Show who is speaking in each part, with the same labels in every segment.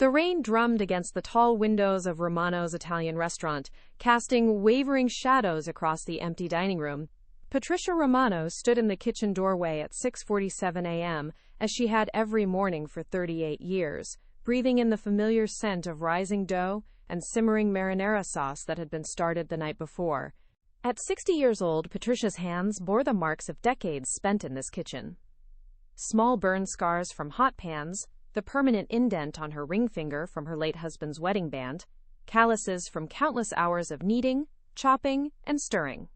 Speaker 1: The rain drummed against the tall windows of Romano's Italian restaurant, casting wavering shadows across the empty dining room. Patricia Romano stood in the kitchen doorway at 6:47 a.m., as she had every morning for 38 years, breathing in the familiar scent of rising dough and simmering marinara sauce that had been started the night before. At 60 years old, Patricia's hands bore the marks of decades spent in this kitchen. Small burn scars from hot pans, the permanent indent on her ring finger from her late husband's wedding band, calluses from countless hours of kneading, chopping, and stirring.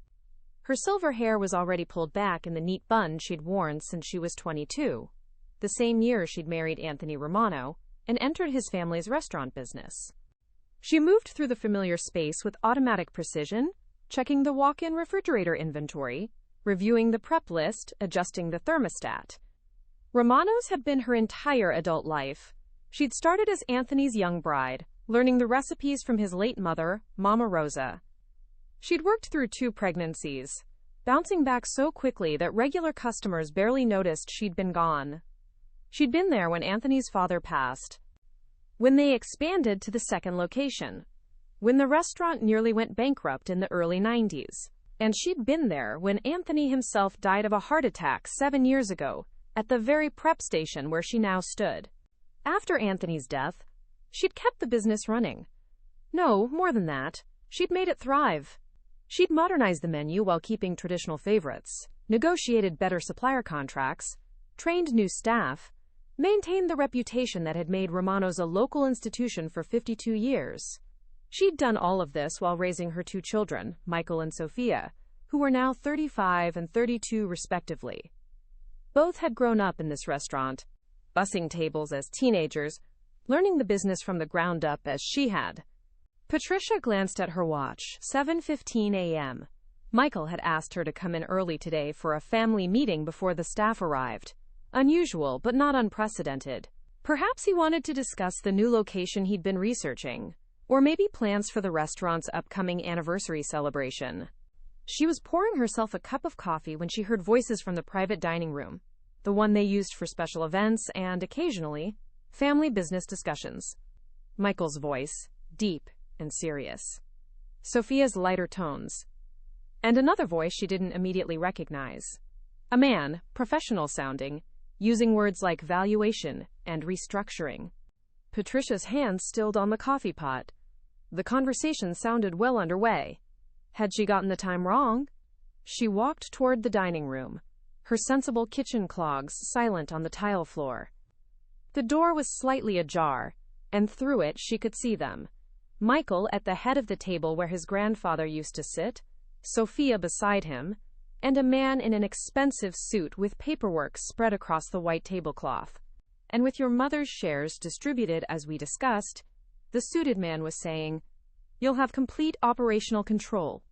Speaker 1: Her silver hair was already pulled back in the neat bun she'd worn since she was 22, the same year she'd married Anthony Romano and entered his family's restaurant business. She moved through the familiar space with automatic precision, checking the walk-in refrigerator inventory, reviewing the prep list, adjusting the thermostat. Romano's had been her entire adult life. She'd started as Anthony's young bride, learning the recipes from his late mother, Mama Rosa. She'd worked through 2 pregnancies, bouncing back so quickly that regular customers barely noticed she'd been gone. She'd been there when Anthony's father passed, when they expanded to the second location, when the restaurant nearly went bankrupt in the early 90s, and she'd been there when Anthony himself died of a heart attack 7 years ago, at the very prep station where she now stood. After Anthony's death, she'd kept the business running. No, more than that, she'd made it thrive. She'd modernized the menu while keeping traditional favorites, negotiated better supplier contracts, trained new staff, maintained the reputation that had made Romano's a local institution for 52 years. She'd done all of this while raising her 2 children, Michael and Sophia, who were now 35 and 32 respectively. Both had grown up in this restaurant, bussing tables as teenagers, learning the business from the ground up as she had. Patricia glanced at her watch, 7:15 a.m. Michael had asked her to come in early today for a family meeting before the staff arrived. Unusual, but not unprecedented. Perhaps he wanted to discuss the new location he'd been researching, or maybe plans for the restaurant's upcoming anniversary celebration. She was pouring herself a cup of coffee when she heard voices from the private dining room, the one they used for special events and, occasionally, family business discussions. Michael's voice, deep and serious. Sophia's lighter tones. And another voice she didn't immediately recognize. A man, professional sounding, using words like valuation and restructuring. Patricia's hands stilled on the coffee pot. The conversation sounded well underway. Had she gotten the time wrong? She walked toward the dining room, her sensible kitchen clogs silent on the tile floor. The door was slightly ajar, and through it she could see them. Michael at the head of the table where his grandfather used to sit, Sophia beside him, and a man in an expensive suit with paperwork spread across the white tablecloth. And with your mother's shares distributed as we discussed, the suited man was saying, you'll have complete operational control.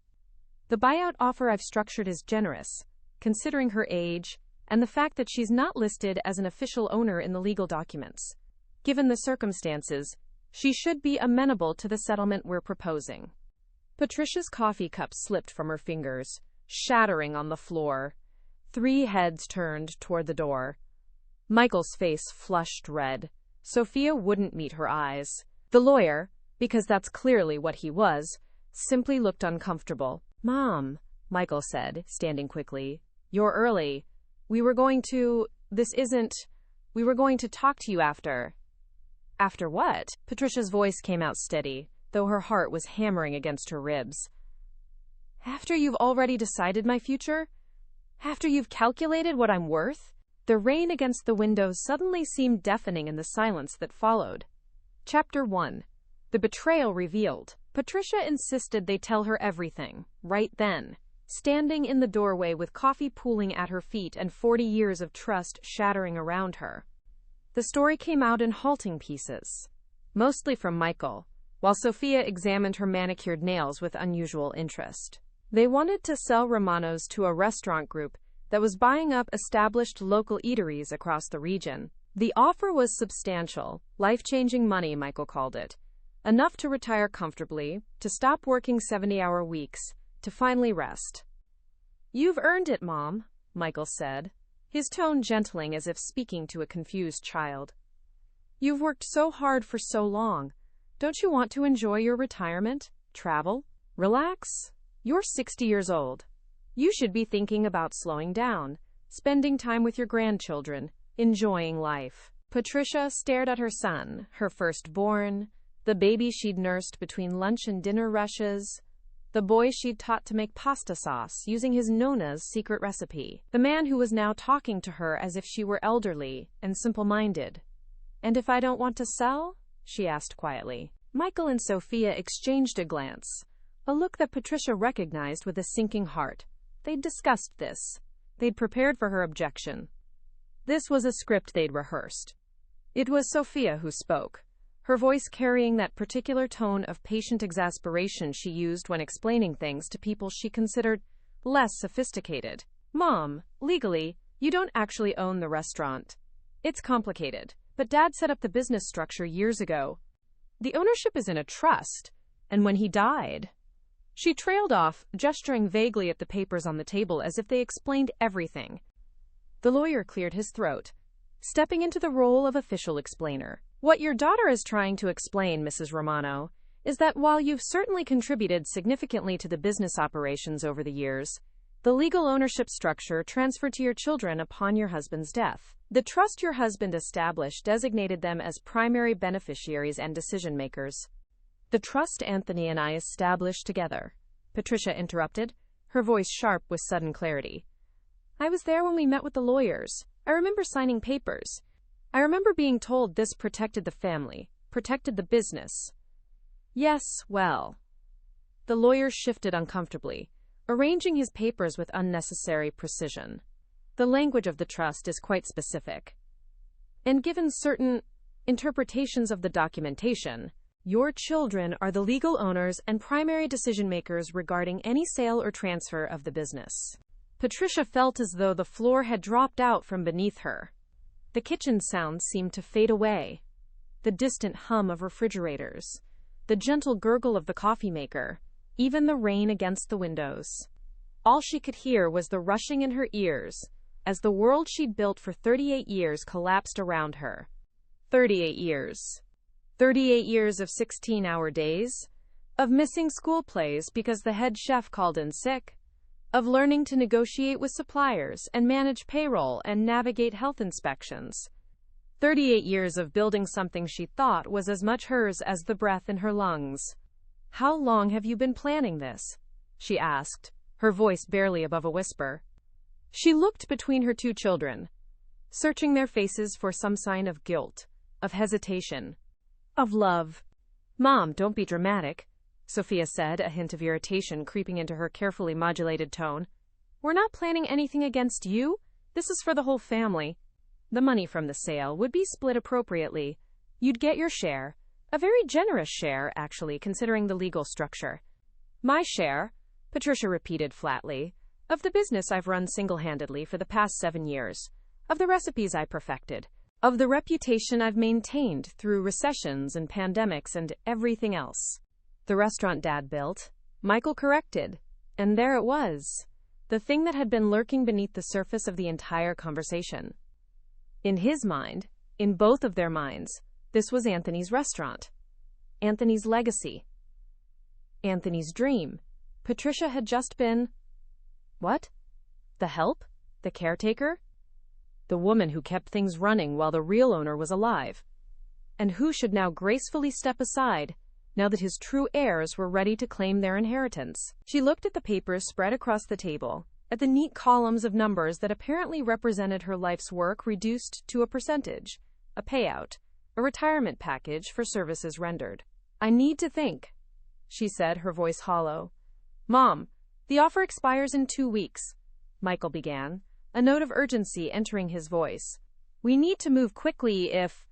Speaker 1: The buyout offer I've structured is generous, considering her age and the fact that she's not listed as an official owner in the legal documents. Given the circumstances, she should be amenable to the settlement we're proposing. Patricia's coffee cup slipped from her fingers, shattering on the floor. 3 heads turned toward the door. Michael's face flushed red. Sophia wouldn't meet her eyes. The lawyer, because that's clearly what he was, simply looked uncomfortable. Mom, Michael said, standing quickly. You're early. We were going to talk to you after. After what? Patricia's voice came out steady, though her heart was hammering against her ribs. After you've already decided my future? After you've calculated what I'm worth? The rain against the windows suddenly seemed deafening in the silence that followed. Chapter 1. The Betrayal Revealed. Patricia insisted they tell her everything, right then, standing in the doorway with coffee pooling at her feet and 40 years of trust shattering around her. The story came out in halting pieces, mostly from Michael, while Sophia examined her manicured nails with unusual interest. They wanted to sell Romano's to a restaurant group that was buying up established local eateries across the region. The offer was substantial, life-changing money, Michael called it. Enough to retire comfortably, to stop working 70-hour weeks, to finally rest. You've earned it, Mom, Michael said, his tone gentling as if speaking to a confused child. You've worked so hard for so long. Don't you want to enjoy your retirement? Travel? Relax? You're 60 years old. You should be thinking about slowing down, spending time with your grandchildren, enjoying life. Patricia stared at her son, her firstborn, the baby she'd nursed between lunch and dinner rushes, the boy she'd taught to make pasta sauce using his Nona's secret recipe, the man who was now talking to her as if she were elderly and simple-minded. "And if I don't want to sell?" she asked quietly. Michael and Sophia exchanged a glance, a look that Patricia recognized with a sinking heart. They'd discussed this. They'd prepared for her objection. This was a script they'd rehearsed. It was Sophia who spoke, her voice carrying that particular tone of patient exasperation she used when explaining things to people she considered less sophisticated. "Mom, legally, you don't actually own the restaurant. It's complicated, but Dad set up the business structure years ago. The ownership is in a trust, and when he died..." She trailed off, gesturing vaguely at the papers on the table as if they explained everything. The lawyer cleared his throat, stepping into the role of official explainer. "What your daughter is trying to explain, Mrs. Romano, is that while you've certainly contributed significantly to the business operations over the years, the legal ownership structure transferred to your children upon your husband's death. The trust your husband established designated them as primary beneficiaries and decision-makers. The trust Anthony and I established together," Patricia interrupted, her voice sharp with sudden clarity. "I was there when we met with the lawyers. I remember signing papers. I remember being told this protected the family, protected the business." "Yes, well." The lawyer shifted uncomfortably, arranging his papers with unnecessary precision. "The language of the trust is quite specific. And given certain interpretations of the documentation, your children are the legal owners and primary decision-makers regarding any sale or transfer of the business." Patricia felt as though the floor had dropped out from beneath her. The kitchen sounds seemed to fade away. The distant hum of refrigerators, the gentle gurgle of the coffee maker, even the rain against the windows. All she could hear was the rushing in her ears as the world she'd built for 38 years collapsed around her. 38 years. 38 years of 16-hour days, of missing school plays because the head chef called in sick, of learning to negotiate with suppliers and manage payroll and navigate health inspections. 38 years of building something she thought was as much hers as the breath in her lungs. "How long have you been planning this?" she asked, her voice barely above a whisper. She looked between her two children, searching their faces for some sign of guilt, of hesitation, of love. "Mom, don't be dramatic," Sophia said, a hint of irritation creeping into her carefully modulated tone. "We're not planning anything against you. This is for the whole family. The money from the sale would be split appropriately. You'd get your share, a very generous share, actually, considering the legal structure." "My share," Patricia repeated flatly, "of the business I've run single-handedly for the past 7 years, of the recipes I perfected, of the reputation I've maintained through recessions and pandemics and everything else." "The restaurant Dad built," Michael corrected, and there it was, the thing that had been lurking beneath the surface of the entire conversation. In his mind, in both of their minds, this was Anthony's restaurant, Anthony's legacy, Anthony's dream. Patricia had just been... what? The help? The caretaker? The woman who kept things running while the real owner was alive, and who should now gracefully step aside now that his true heirs were ready to claim their inheritance. She looked at the papers spread across the table, at the neat columns of numbers that apparently represented her life's work reduced to a percentage, a payout, a retirement package for services rendered. "I need to think," she said, her voice hollow. "Mom, the offer expires in 2 weeks," Michael began, a note of urgency entering his voice. "We need to move quickly if..."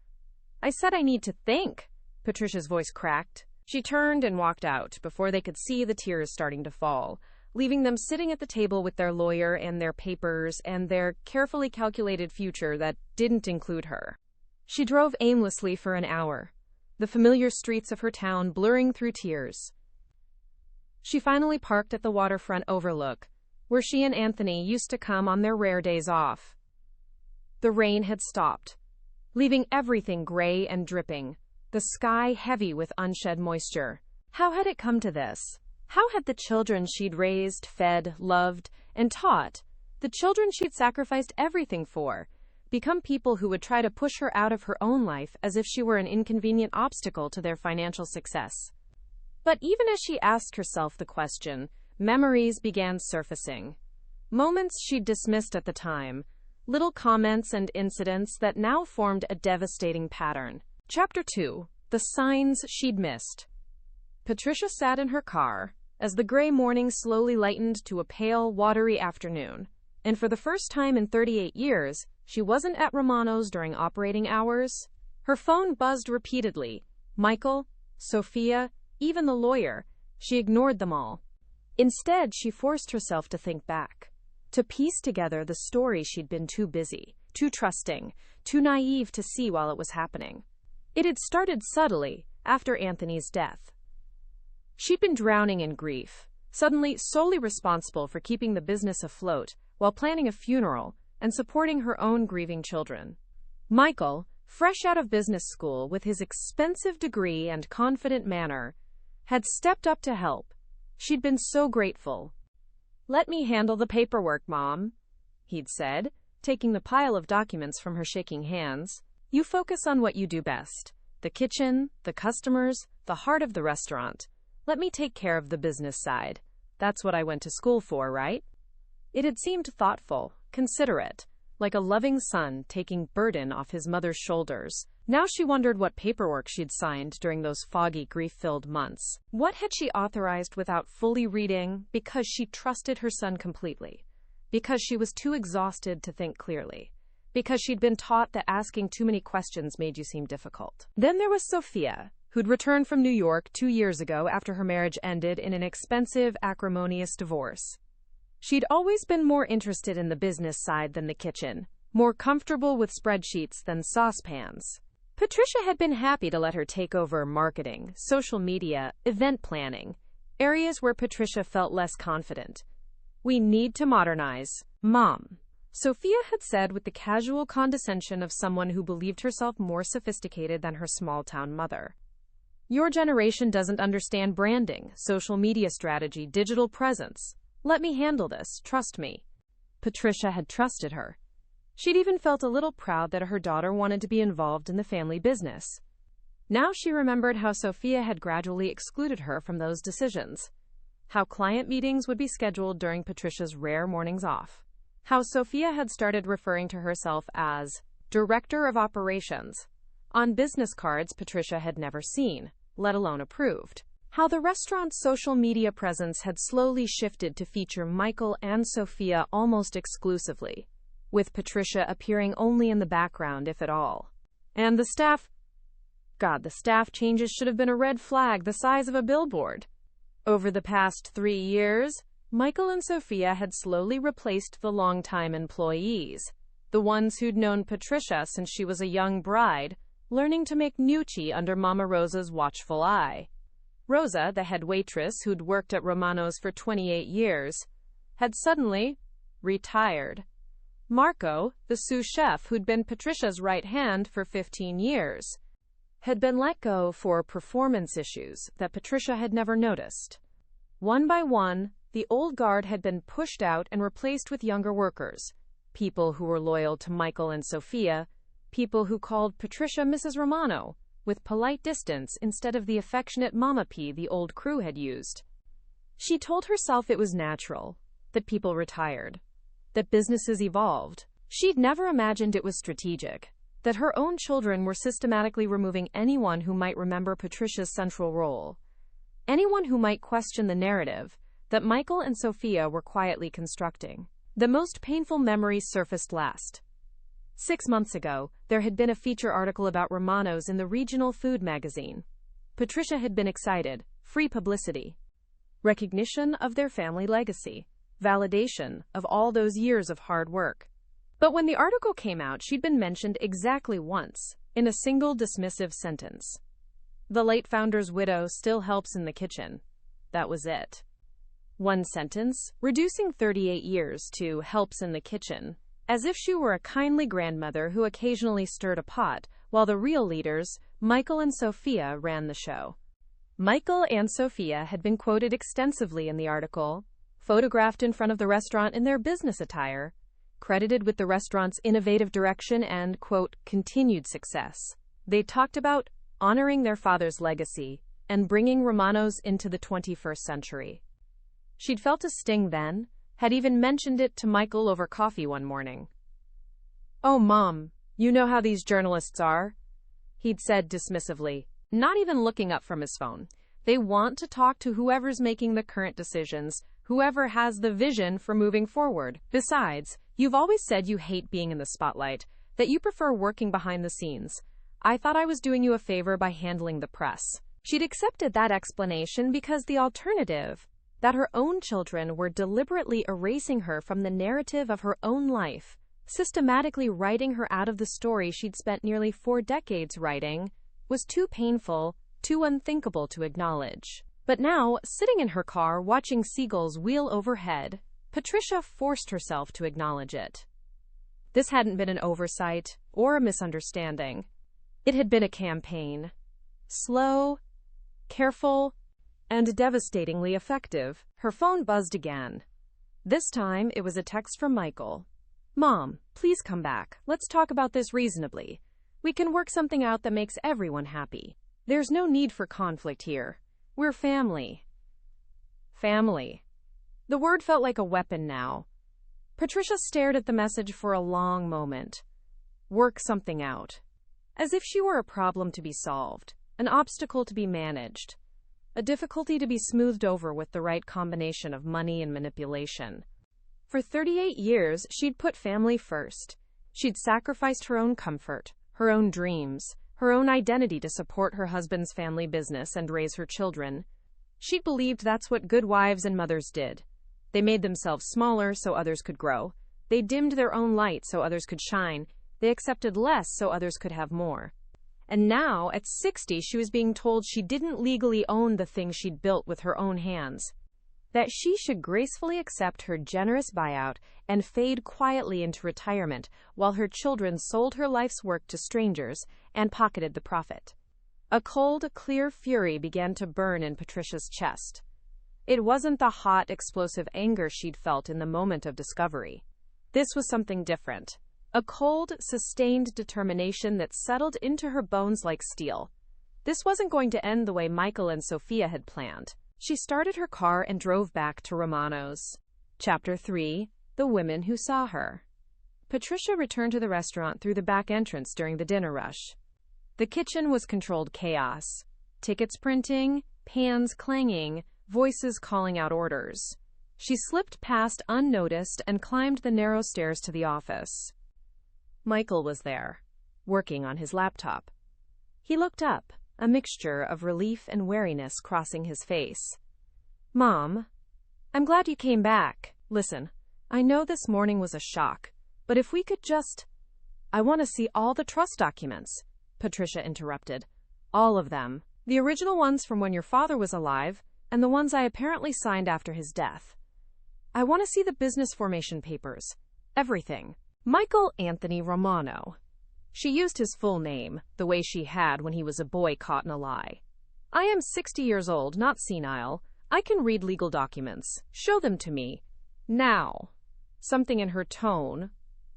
Speaker 1: "I said I need to think," Patricia's voice cracked. She turned and walked out before they could see the tears starting to fall, leaving them sitting at the table with their lawyer and their papers and their carefully calculated future that didn't include her. She drove aimlessly for an hour, the familiar streets of her town blurring through tears. She finally parked at the waterfront overlook, where she and Anthony used to come on their rare days off. The rain had stopped. leaving everything gray and dripping, the sky heavy with unshed moisture. How had it come to this? How had the children she'd raised, fed, loved, and taught, the children she'd sacrificed everything for, become people who would try to push her out of her own life as if she were an inconvenient obstacle to their financial success? But even as she asked herself the question, memories began surfacing. Moments she'd dismissed at the time, little comments and incidents that now formed a devastating pattern. Chapter 2. The Signs She'd Missed. Patricia sat in her car as the gray morning slowly lightened to a pale, watery afternoon. And for the first time in 38 years, she wasn't at Romano's during operating hours. Her phone buzzed repeatedly. Michael, Sophia, even the lawyer. She ignored them all. Instead, she forced herself to think back, to piece together the story she'd been too busy, too trusting, too naive to see while it was happening. It had started subtly, after Anthony's death. She'd been drowning in grief, suddenly solely responsible for keeping the business afloat while planning a funeral and supporting her own grieving children. Michael, fresh out of business school with his expensive degree and confident manner, had stepped up to help. She'd been so grateful. "Let me handle the paperwork, Mom," he'd said, taking the pile of documents from her shaking hands. "You focus on what you do best. The kitchen, the customers, the heart of the restaurant. Let me take care of the business side. That's what I went to school for, right?" It had seemed thoughtful, considerate, like a loving son taking burden off his mother's shoulders. Now she wondered what paperwork she'd signed during those foggy, grief-filled months. What had she authorized without fully reading because she trusted her son completely? Because she was too exhausted to think clearly? Because she'd been taught that asking too many questions made you seem difficult? Then there was Sophia, who'd returned from New York 2 years ago after her marriage ended in an expensive, acrimonious divorce. She'd always been more interested in the business side than the kitchen, more comfortable with spreadsheets than saucepans. Patricia had been happy to let her take over marketing, social media, event planning, areas where Patricia felt less confident. "We need to modernize, Mom," Sophia had said with the casual condescension of someone who believed herself more sophisticated than her small-town mother. "Your generation doesn't understand branding, social media strategy, digital presence. Let me handle this, trust me." Patricia had trusted her. She'd even felt a little proud that her daughter wanted to be involved in the family business. Now she remembered how Sophia had gradually excluded her from those decisions. How client meetings would be scheduled during Patricia's rare mornings off. How Sophia had started referring to herself as Director of Operations on business cards Patricia had never seen, let alone approved. How the restaurant's social media presence had slowly shifted to feature Michael and Sophia almost exclusively, with Patricia appearing only in the background, if at all. And the staff changes should have been a red flag the size of a billboard. Over the past 3 years, Michael and Sophia had slowly replaced the longtime employees, the ones who'd known Patricia since she was a young bride, learning to make gnocchi under Mama Rosa's watchful eye. Rosa, the head waitress who'd worked at Romano's for 28 years, had suddenly retired. Marco, the sous chef who'd been Patricia's right hand for 15 years, had been let go for performance issues that Patricia had never noticed. One by one, the old guard had been pushed out and replaced with younger workers, people who were loyal to Michael and Sophia, people who called Patricia Mrs. Romano, with polite distance instead of the affectionate Mama P the old crew had used. She told herself it was natural, that people retired, that businesses evolved. She'd never imagined it was strategic, that her own children were systematically removing anyone who might remember Patricia's central role, anyone who might question the narrative that Michael and Sophia were quietly constructing. The most painful memories surfaced last. 6 months ago, there had been a feature article about Romano's in the regional food magazine. Patricia had been excited. Free publicity. Recognition of their family legacy. Validation of all those years of hard work. But when the article came out, she'd been mentioned exactly once, in a single dismissive sentence. The late founder's widow still helps in the kitchen. That was it. One sentence, reducing 38 years to helps in the kitchen, as if she were a kindly grandmother who occasionally stirred a pot, while the real leaders, Michael and Sophia, ran the show. Michael and Sophia had been quoted extensively in the article, photographed in front of the restaurant in their business attire, credited with the restaurant's innovative direction and, quote, continued success. They talked about honoring their father's legacy and bringing Romanos into the 21st century. She'd felt a sting then, had even mentioned it to Michael over coffee one morning. "Oh, Mom, you know how these journalists are," he'd said dismissively, not even looking up from his phone. "They want to talk to whoever's making the current decisions, whoever has the vision for moving forward. Besides, you've always said you hate being in the spotlight, that you prefer working behind the scenes. I thought I was doing you a favor by handling the press." She'd accepted that explanation because the alternative, that her own children were deliberately erasing her from the narrative of her own life, systematically writing her out of the story she'd spent nearly 4 decades writing, was too painful, too unthinkable to acknowledge. But now, sitting in her car watching seagulls wheel overhead, Patricia forced herself to acknowledge it. This hadn't been an oversight or a misunderstanding. It had been a campaign. Slow, careful, and devastatingly effective. Her phone buzzed again. This time, it was a text from Michael. "Mom, please come back. Let's talk about this reasonably. We can work something out that makes everyone happy. There's no need for conflict here. We're family." Family. The word felt like a weapon now. Patricia stared at the message for a long moment. Work something out. As if she were a problem to be solved, an obstacle to be managed, a difficulty to be smoothed over with the right combination of money and manipulation. For 38 years, she'd put family first. She'd sacrificed her own comfort, her own dreams, her own identity to support her husband's family business and raise her children. She'd believed that's what good wives and mothers did. They made themselves smaller so others could grow. They dimmed their own light so others could shine. They accepted less so others could have more. And now, at 60, she was being told she didn't legally own the things she'd built with her own hands. That she should gracefully accept her generous buyout and fade quietly into retirement while her children sold her life's work to strangers and pocketed the profit. A cold, clear fury began to burn in Patricia's chest. It wasn't the hot, explosive anger she'd felt in the moment of discovery. This was something different. A cold, sustained determination that settled into her bones like steel. This wasn't going to end the way Michael and Sophia had planned. She started her car and drove back to Romano's. Chapter 3. The Women Who Saw Her. Patricia returned to the restaurant through the back entrance during the dinner rush. The kitchen was controlled chaos. Tickets printing, pans clanging, voices calling out orders. She slipped past unnoticed and climbed the narrow stairs to the office. Michael was there, working on his laptop. He looked up, a mixture of relief and wariness crossing his face. "Mom, I'm glad you came back. Listen, I know this morning was a shock, but if we could just—" "I want to see all the trust documents," Patricia interrupted. "All of them. The original ones from when your father was alive, and the ones I apparently signed after his death. I want to see the business formation papers. Everything." Michael Anthony Romano. She used his full name, the way she had when he was a boy caught in a lie. "I am 60 years old, not senile. I can read legal documents. Show them to me. Now." Something in her tone,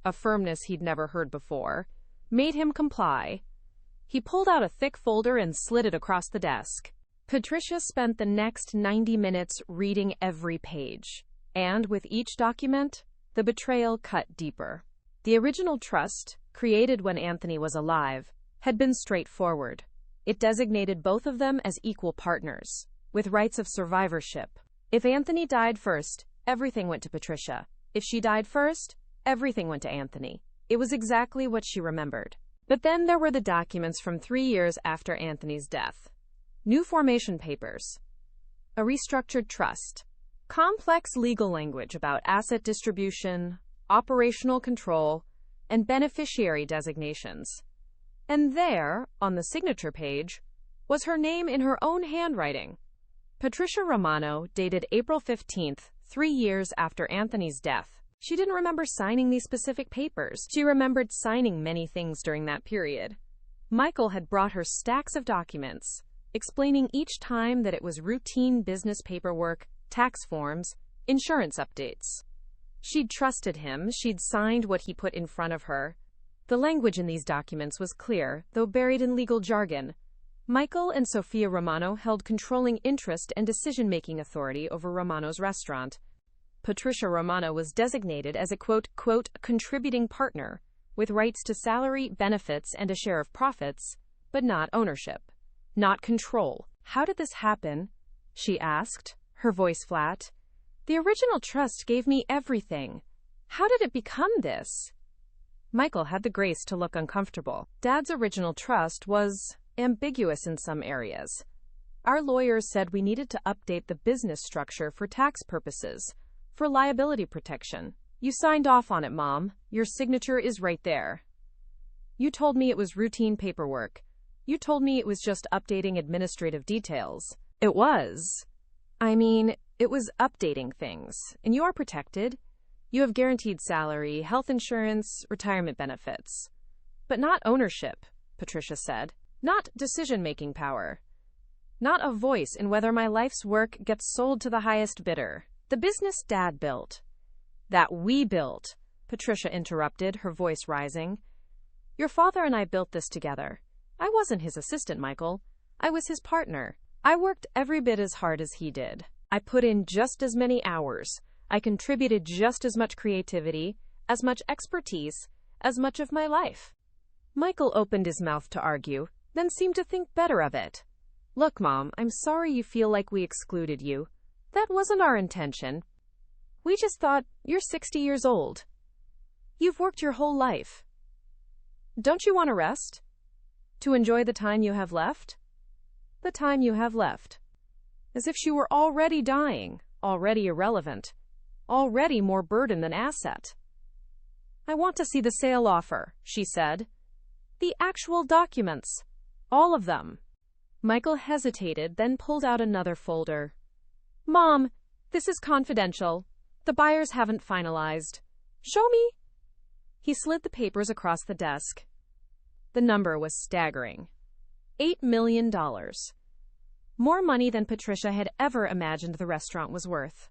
Speaker 1: a firmness he'd never heard before, made him comply. He pulled out a thick folder and slid it across the desk. Patricia spent the next 90 minutes reading every page. And with each document, the betrayal cut deeper. The original trust, created when Anthony was alive, had been straightforward. It designated both of them as equal partners, with rights of survivorship. If Anthony died first, everything went to Patricia. If she died first, everything went to Anthony. It was exactly what she remembered. But then there were the documents from 3 years after Anthony's death. New formation papers. A restructured trust. Complex legal language about asset distribution, operational control, and beneficiary designations. And there, on the signature page, was her name in her own handwriting. Patricia Romano, dated April 15th, 3 years after Anthony's death. She didn't remember signing these specific papers. She remembered signing many things during that period. Michael had brought her stacks of documents, explaining each time that it was routine business paperwork, tax forms, insurance updates. She'd trusted him. She'd signed what he put in front of her. The language in these documents was clear, though buried in legal jargon. Michael and Sophia Romano held controlling interest and decision-making authority over Romano's restaurant. Patricia Romano was designated as a quote, contributing partner, with rights to salary, benefits, and a share of profits, but not ownership, not control. How did this happen? She asked, her voice flat. The original trust gave me everything. How did it become this? Michael had the grace to look uncomfortable. Dad's original trust was ambiguous in some areas. Our lawyers said we needed to update the business structure for tax purposes, for liability protection. You signed off on it, Mom. Your signature is right there. You told me it was routine paperwork. You told me it was just updating administrative details. It was. It was updating things, and you are protected. You have guaranteed salary, health insurance, retirement benefits. But not ownership, Patricia said. Not decision-making power. Not a voice in whether my life's work gets sold to the highest bidder. The business Dad built. That we built, Patricia interrupted, her voice rising. Your father and I built this together. I wasn't his assistant, Michael. I was his partner. I worked every bit as hard as he did. I put in just as many hours. I contributed just as much creativity, as much expertise, as much of my life. Michael opened his mouth to argue, then seemed to think better of it. Look, Mom, I'm sorry you feel like we excluded you. That wasn't our intention. We just thought, you're 60 years old. You've worked your whole life. Don't you want to rest? To enjoy the time you have left? The time you have left. As if she were already dying, already irrelevant, already more burden than asset. I want to see the sale offer, she said. The actual documents. All of them. Michael hesitated, then pulled out another folder. Mom, this is confidential. The buyers haven't finalized. Show me. He slid the papers across the desk. The number was staggering. $8 million. More money than Patricia had ever imagined the restaurant was worth.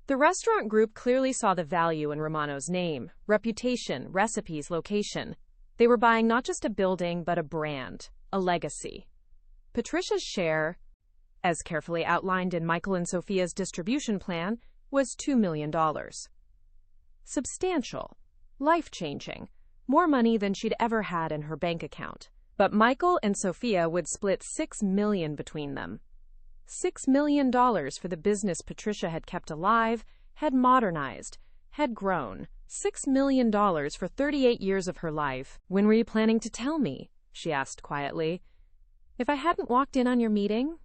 Speaker 1: The restaurant group clearly saw the value in Romano's name, reputation, recipes, location. They were buying not just a building, but a brand, a legacy. Patricia's share, as carefully outlined in Michael and Sophia's distribution plan, was $2 million. Substantial, life-changing, more money than she'd ever had in her bank account. But Michael and Sophia would split $6 million between them. $6 million for the business Patricia had kept alive, had modernized, had grown. $6 million for 38 years of her life. When were you planning to tell me? She asked quietly. If I hadn't walked in on your meeting?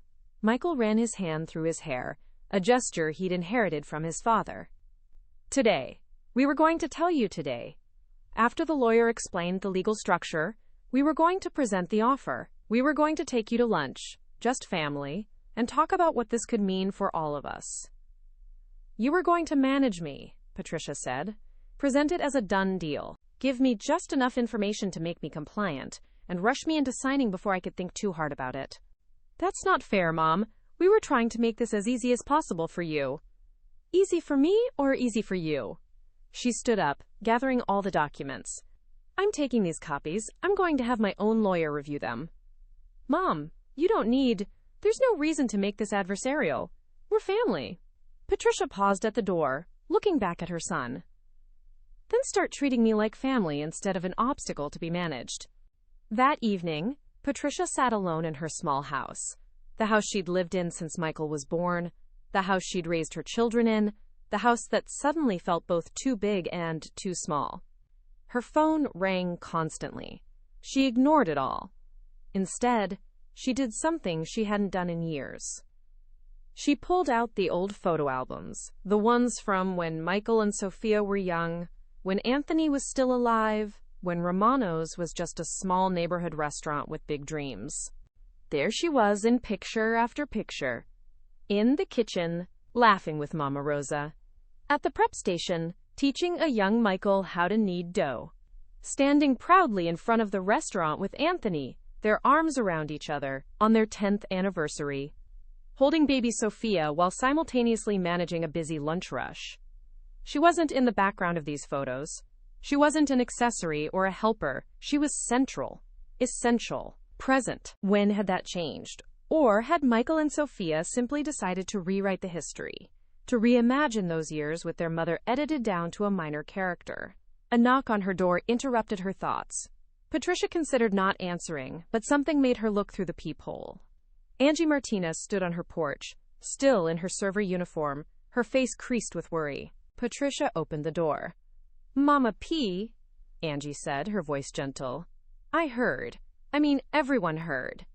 Speaker 1: Michael ran his hand through his hair, a gesture he'd inherited from his father. Today. We were going to tell you today. After the lawyer explained the legal structure, we were going to present the offer. We were going to take you to lunch, just family, and talk about what this could mean for all of us. You were going to manage me, Patricia said. Present it as a done deal. Give me just enough information to make me compliant, and rush me into signing before I could think too hard about it. That's not fair, Mom. We were trying to make this as easy as possible for you. Easy for me or easy for you? She stood up, gathering all the documents. I'm taking these copies. I'm going to have my own lawyer review them. Mom, you don't need... There's no reason to make this adversarial. We're family. Patricia paused at the door, looking back at her son. Then start treating me like family instead of an obstacle to be managed. That evening, Patricia sat alone in her small house. The house she'd lived in since Michael was born, the house she'd raised her children in, the house that suddenly felt both too big and too small. Her phone rang constantly. She ignored it all. Instead, she did something she hadn't done in years. She pulled out the old photo albums, the ones from when Michael and Sophia were young, when Anthony was still alive, when Romano's was just a small neighborhood restaurant with big dreams. There she was in picture after picture. In the kitchen, laughing with Mama Rosa. At the prep station, teaching a young Michael how to knead dough. Standing proudly in front of the restaurant with Anthony, their arms around each other, on their 10th anniversary. Holding baby Sophia while simultaneously managing a busy lunch rush. She wasn't in the background of these photos. She wasn't an accessory or a helper. She was central, essential, present. When had that changed? Or had Michael and Sophia simply decided to rewrite the history, to reimagine those years with their mother edited down to a minor character? A knock on her door interrupted her thoughts. Patricia considered not answering, but something made her look through the peephole. Angie Martinez stood on her porch, still in her server uniform, her face creased with worry. Patricia opened the door. "Mama P," Angie said, her voice gentle. "I heard. Everyone heard.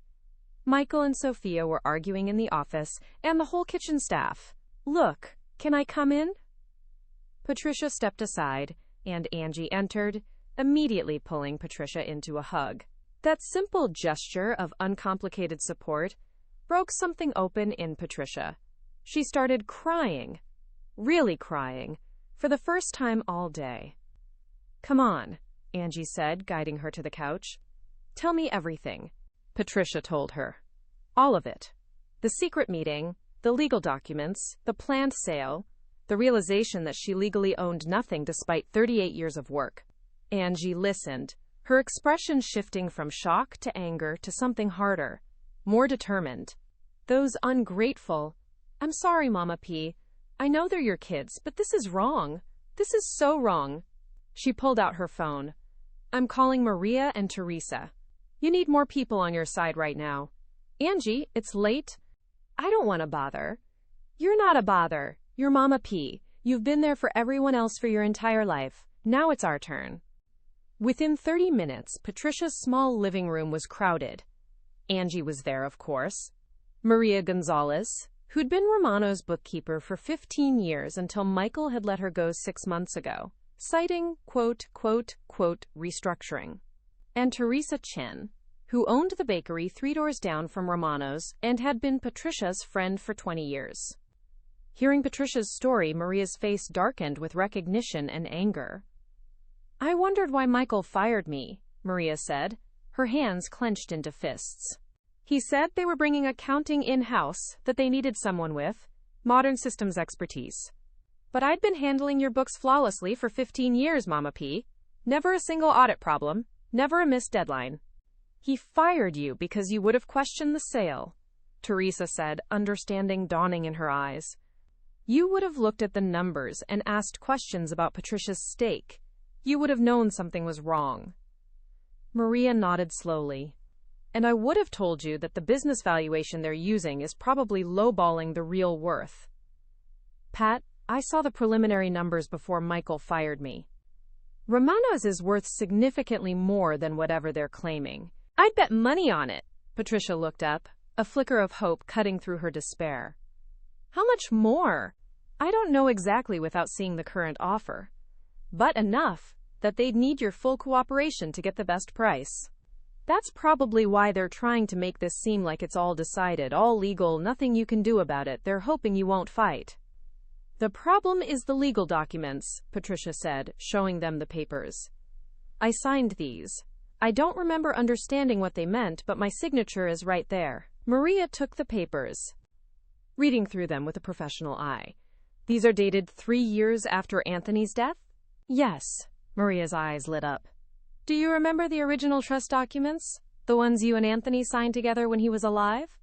Speaker 1: Michael and Sophia were arguing in the office, and the whole kitchen staff. Look, can I come in?" Patricia stepped aside, and Angie entered, immediately pulling Patricia into a hug. That simple gesture of uncomplicated support broke something open in Patricia. She started crying, really crying, for the first time all day. "Come on," Angie said, guiding her to the couch. "Tell me everything." Patricia told her. All of it. The secret meeting, the legal documents, the planned sale, the realization that she legally owned nothing despite 38 years of work. Angie listened, her expression shifting from shock to anger to something harder, more determined. Those ungrateful, "I'm sorry, Mama P. I know they're your kids, but this is wrong. This is so wrong." She pulled out her phone. "I'm calling Maria and Teresa. You need more people on your side right now. Angie, it's late. I don't want to bother." "You're not a bother. You're Mama P. You've been there for everyone else for your entire life. Now it's our turn." Within 30 minutes, Patricia's small living room was crowded. Angie was there, of course. Maria Gonzalez, who'd been Romano's bookkeeper for 15 years until Michael had let her go 6 months ago, citing, quote, restructuring. And Teresa Chen, who owned the bakery 3 doors down from Romano's and had been Patricia's friend for 20 years. Hearing Patricia's story, Maria's face darkened with recognition and anger. "I wondered why Michael fired me," Maria said, her hands clenched into fists. "He said they were bringing accounting in-house, that they needed someone with modern systems expertise. But I'd been handling your books flawlessly for 15 years, Mama P. Never a single audit problem, never a missed deadline." "He fired you because you would have questioned the sale," Teresa said, understanding dawning in her eyes. "You would have looked at the numbers and asked questions about Patricia's stake. You would have known something was wrong." Maria nodded slowly. "And I would have told you that the business valuation they're using is probably lowballing the real worth. Pat, I saw the preliminary numbers before Michael fired me. Romano's is worth significantly more than whatever they're claiming. I'd bet money on it." Patricia looked up, a flicker of hope cutting through her despair. "How much more?" "I don't know exactly without seeing the current offer. But enough that they'd need your full cooperation to get the best price. That's probably why they're trying to make this seem like it's all decided, all legal, nothing you can do about it. They're hoping you won't fight." "The problem is the legal documents," Patricia said, showing them the papers. "I signed these. I don't remember understanding what they meant, but my signature is right there." Maria took the papers, reading through them with a professional eye. "These are dated 3 years after Anthony's death?" "Yes." Maria's eyes lit up. "Do you remember the original trust documents? The ones you and Anthony signed together when he was alive?"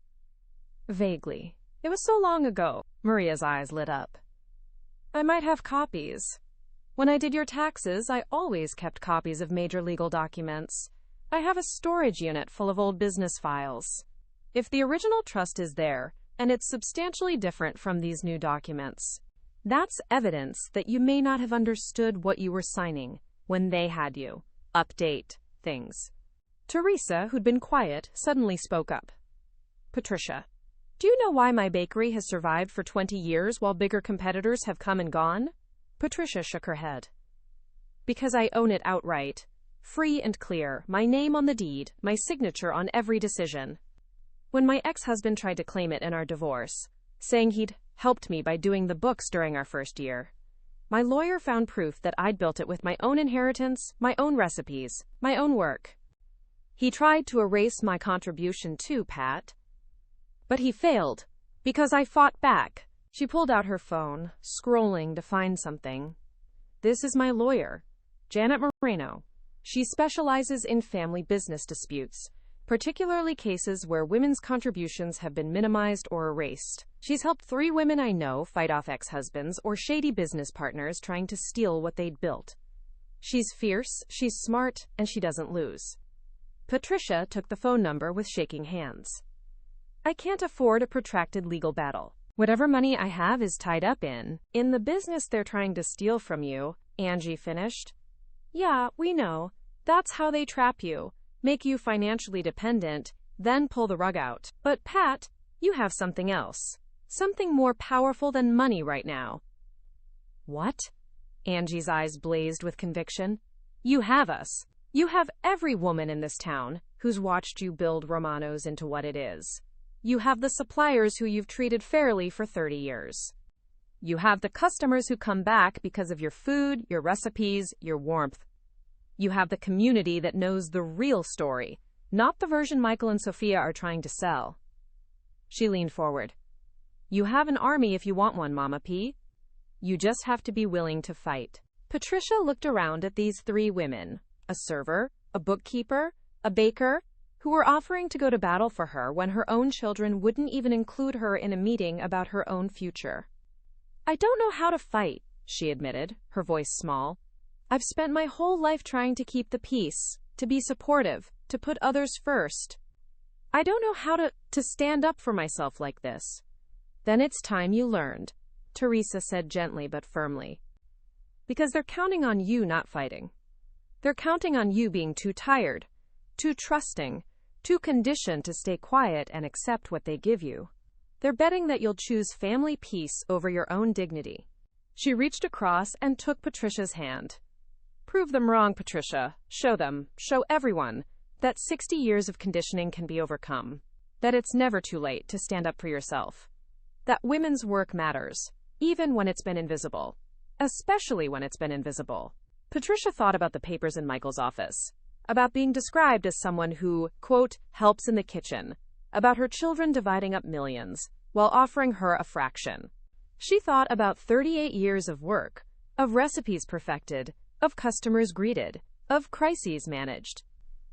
Speaker 1: "Vaguely. It was so long ago." Maria's eyes lit up. "I might have copies. When I did your taxes, I always kept copies of major legal documents. I have a storage unit full of old business files. If the original trust is there, and it's substantially different from these new documents, that's evidence that you may not have understood what you were signing when they had you update things." Teresa, who'd been quiet, suddenly spoke up. "Patricia, do you know why my bakery has survived for 20 years while bigger competitors have come and gone?" Patricia shook her head. "Because I own it outright. Free and clear, my name on the deed, my signature on every decision. When my ex-husband tried to claim it in our divorce, saying he'd helped me by doing the books during our first year, My lawyer found proof that I'd built it with my own inheritance, my own recipes, my own work. He tried to erase my contribution too, Pat. But he failed, because I fought back. She pulled out her phone, scrolling to find something. This is my lawyer, Janet Moreno. She specializes in family business disputes, particularly cases where women's contributions have been minimized or erased. She's helped 3 women I know fight off ex-husbands or shady business partners trying to steal what they'd built. She's fierce, she's smart, and she doesn't lose. Patricia took the phone number with shaking hands. I can't afford a protracted legal battle. Whatever money I have is tied up in the business they're trying to steal from you, Angie finished. Yeah, we know. That's how they trap you, make you financially dependent, then pull the rug out. But Pat, you have something else. Something more powerful than money right now. What? Angie's eyes blazed with conviction. You have us. You have every woman in this town who's watched you build Romano's into what it is. You have the suppliers who you've treated fairly for 30 years. You have the customers who come back because of your food, your recipes, your warmth. You have the community that knows the real story, not the version Michael and Sophia are trying to sell. She leaned forward. You have an army if you want one, Mama P. You just have to be willing to fight. Patricia looked around at these 3 women, a server, a bookkeeper, a baker, who were offering to go to battle for her when her own children wouldn't even include her in a meeting about her own future. I don't know how to fight, she admitted, her voice small. I've spent my whole life trying to keep the peace, to be supportive, to put others first. I don't know how to stand up for myself like this. Then it's time you learned, Teresa said gently but firmly. Because they're counting on you not fighting. They're counting on you being too tired, too trusting, too conditioned to stay quiet and accept what they give you. They're betting that you'll choose family peace over your own dignity. She reached across and took Patricia's hand. Prove them wrong, Patricia. Show them, show everyone, that 60 years of conditioning can be overcome. That it's never too late to stand up for yourself. That women's work matters, even when it's been invisible. Especially when it's been invisible. Patricia thought about the papers in Michael's office. About being described as someone who, quote, helps in the kitchen. About her children dividing up millions, while offering her a fraction. She thought about 38 years of work, of recipes perfected, of customers greeted, of crises managed.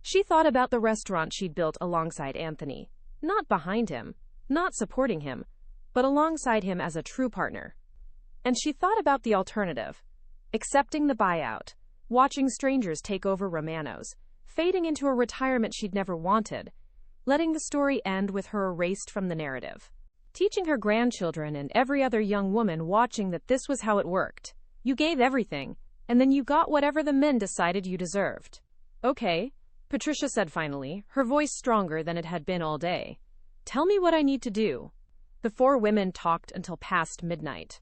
Speaker 1: She thought about the restaurant she'd built alongside Anthony, not behind him, not supporting him, but alongside him as a true partner. And she thought about the alternative, accepting the buyout, watching strangers take over Romano's, fading into a retirement she'd never wanted, letting the story end with her erased from the narrative. Teaching her grandchildren and every other young woman watching that this was how it worked. You gave everything, and then you got whatever the men decided you deserved. Okay, Patricia said finally, her voice stronger than it had been all day. Tell me what I need to do. The 4 women talked until past midnight,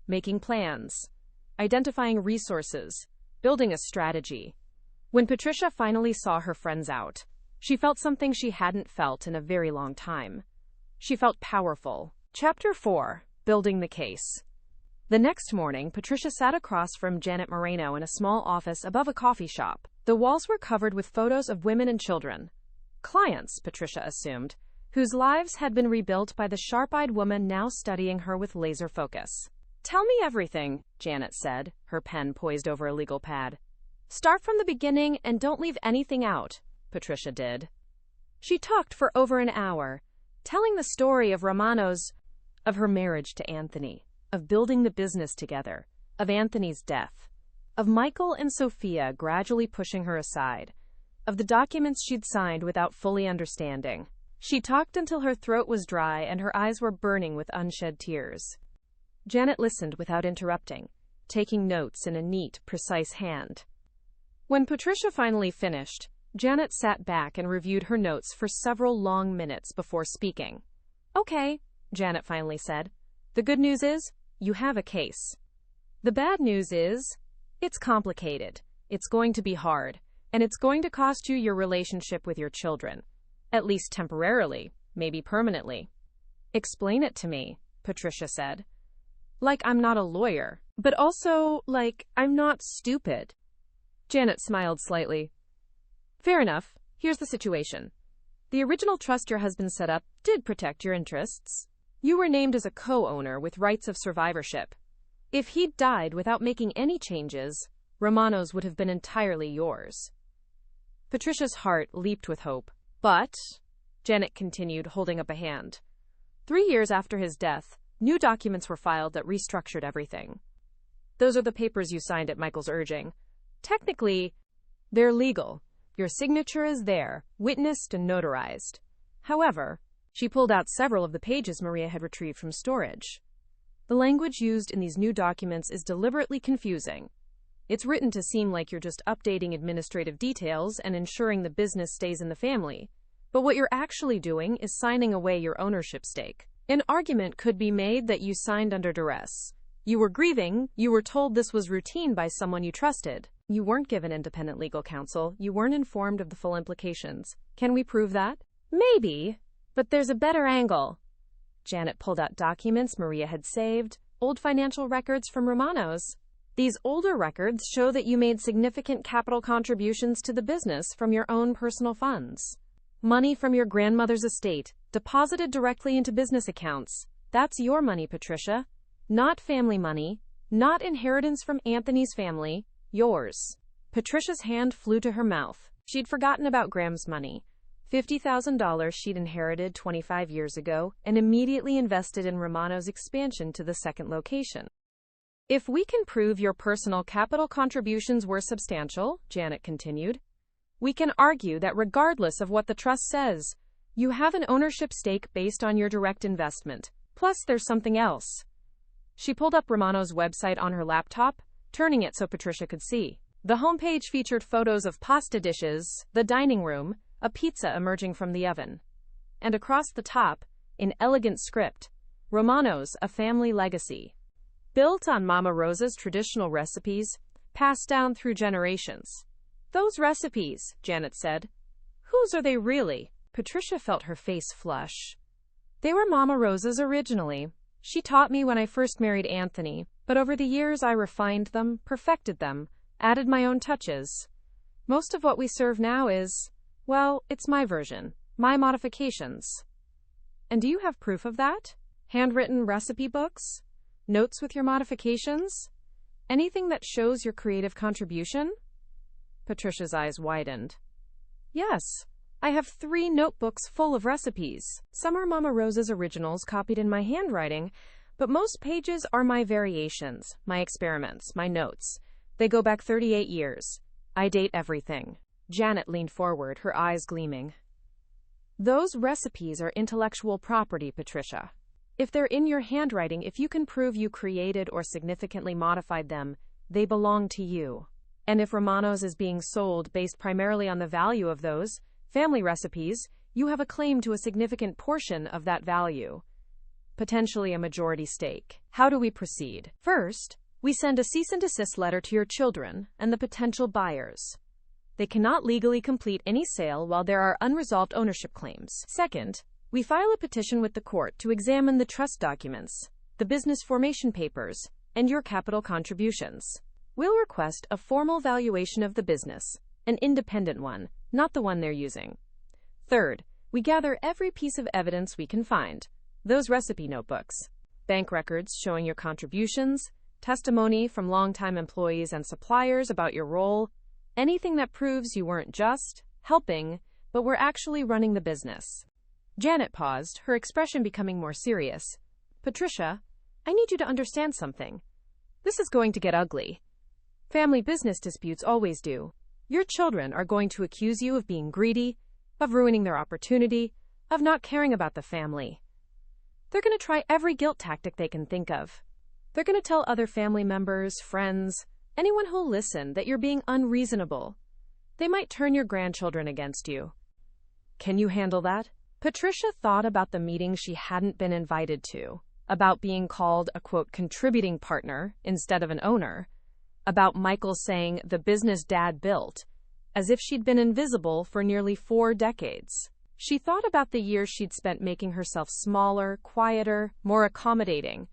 Speaker 1: making plans, identifying resources, building a strategy. When Patricia finally saw her friends out, she felt something she hadn't felt in a very long time. She felt powerful. Chapter 4. Building the Case. The next morning, Patricia sat across from Janet Moreno in a small office above a coffee shop. The walls were covered with photos of women and children. Clients, Patricia assumed, whose lives had been rebuilt by the sharp-eyed woman now studying her with laser focus. Tell me everything, Janet said, her pen poised over a legal pad. Start from the beginning and don't leave anything out, Patricia did. She talked for over an hour, telling the story of Romano's, of her marriage to Anthony, of building the business together, of Anthony's death, of Michael and Sophia gradually pushing her aside, of the documents she'd signed without fully understanding. She talked until her throat was dry and her eyes were burning with unshed tears. Janet listened without interrupting, taking notes in a neat, precise hand. When Patricia finally finished, Janet sat back and reviewed her notes for several long minutes before speaking. Okay, Janet finally said. The good news is, you have a case. The bad news is, it's complicated, it's going to be hard, and it's going to cost you your relationship with your children. At least temporarily, maybe permanently. Explain it to me, Patricia said. Like I'm not a lawyer, But also, like, I'm not stupid. Janet smiled slightly. Fair enough. Here's the situation. The original trust your husband set up did protect your interests. You were named as a co-owner with rights of survivorship. If he'd died without making any changes, Romano's would have been entirely yours. Patricia's heart leaped with hope. But, Janet continued, holding up a hand, 3 years after his death, new documents were filed that restructured everything. Those are the papers you signed at Michael's urging. Technically, they're legal. Your signature is there, witnessed and notarized. However, she pulled out several of the pages Maria had retrieved from storage. The language used in these new documents is deliberately confusing. It's written to seem like you're just updating administrative details and ensuring the business stays in the family. But what you're actually doing is signing away your ownership stake. An argument could be made that you signed under duress. You were grieving, you were told this was routine by someone you trusted. You weren't given independent legal counsel, you weren't informed of the full implications. Can we prove that? Maybe, but there's a better angle. Janet pulled out documents Maria had saved, old financial records from Romano's. These older records show that you made significant capital contributions to the business from your own personal funds. Money from your grandmother's estate, deposited directly into business accounts. That's your money, Patricia. Not family money, not inheritance from Anthony's family, yours. Patricia's hand flew to her mouth. She'd forgotten about Graham's money. $50,000 she'd inherited 25 years ago and immediately invested in Romano's expansion to the second location. If we can prove your personal capital contributions were substantial, Janet continued, we can argue that regardless of what the trust says, you have an ownership stake based on your direct investment. Plus, there's something else. She pulled up Romano's website on her laptop, turning it so Patricia could see. The homepage featured photos of pasta dishes, the dining room, a pizza emerging from the oven. And across the top, in elegant script, Romano's, a family legacy. Built on Mama Rosa's traditional recipes, passed down through generations. Those recipes, Janet said. Whose are they really? Patricia felt her face flush. They were Mama Rosa's originally. She taught me when I first married Anthony, but over the years I refined them, perfected them, added my own touches. Most of what we serve now is, well, it's my version, my modifications. And do you have proof of that? Handwritten recipe books? Notes with your modifications? Anything that shows your creative contribution? Patricia's eyes widened. Yes, I have 3 notebooks full of recipes. Some are Mama Rosa's originals copied in my handwriting, but most pages are my variations, my experiments, my notes. They go back 38 years. I date everything. Janet leaned forward, her eyes gleaming. Those recipes are intellectual property, Patricia. If they're in your handwriting, if you can prove you created or significantly modified them, they belong to you. And if Romano's is being sold based primarily on the value of those family recipes, you have a claim to a significant portion of that value, potentially a majority stake. How do we proceed? First, we send a cease and desist letter to your children and the potential buyers. They cannot legally complete any sale while there are unresolved ownership claims. Second, we file a petition with the court to examine the trust documents, the business formation papers, and your capital contributions. We'll request a formal valuation of the business, an independent one, not the one they're using. Third, we gather every piece of evidence we can find. Those recipe notebooks, bank records showing your contributions, testimony from longtime employees and suppliers about your role, anything that proves you weren't just helping, but were actually running the business. Janet paused, her expression becoming more serious. Patricia, I need you to understand something. This is going to get ugly. Family business disputes always do. Your children are going to accuse you of being greedy, of ruining their opportunity, of not caring about the family. They're going to try every guilt tactic they can think of. They're going to tell other family members, friends, anyone who'll listen that you're being unreasonable. They might turn your grandchildren against you. Can you handle that? Patricia thought about the meeting she hadn't been invited to, about being called a, quote, contributing partner instead of an owner, about Michael saying the business Dad built, as if she'd been invisible for nearly 4 decades. She thought about the years she'd spent making herself smaller, quieter, more accommodating,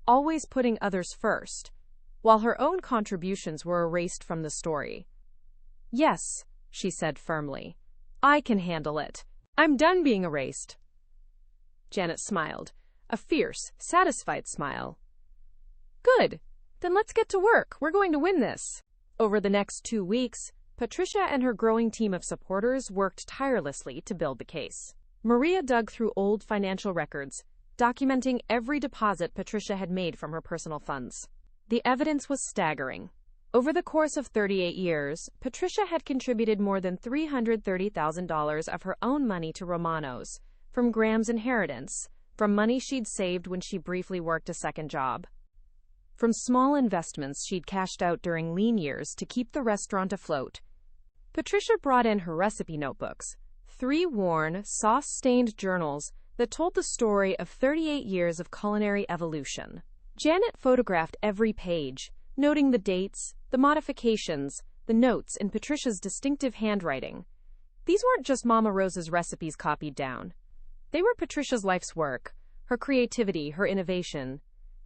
Speaker 1: always putting others first. while her own contributions were erased from the story. "Yes," she said firmly. "I can handle it. I'm done being erased." Janet smiled, a fierce, satisfied smile. "Good. Then let's get to work. We're going to win this." Over the next 2 weeks, Patricia and her growing team of supporters worked tirelessly to build the case. Maria dug through old financial records, documenting every deposit Patricia had made from her personal funds. The evidence was staggering. Over the course of 38 years, Patricia had contributed more than $330,000 of her own money to Romano's, from Graham's inheritance, from money she'd saved when she briefly worked a second job, from small investments she'd cashed out during lean years to keep the restaurant afloat. Patricia brought in her recipe notebooks, 3 worn, sauce-stained journals that told the story of 38 years of culinary evolution. Janet photographed every page, noting the dates, the modifications, the notes in Patricia's distinctive handwriting. These weren't just Mama Rose's recipes copied down. They were Patricia's life's work, her creativity, her innovation.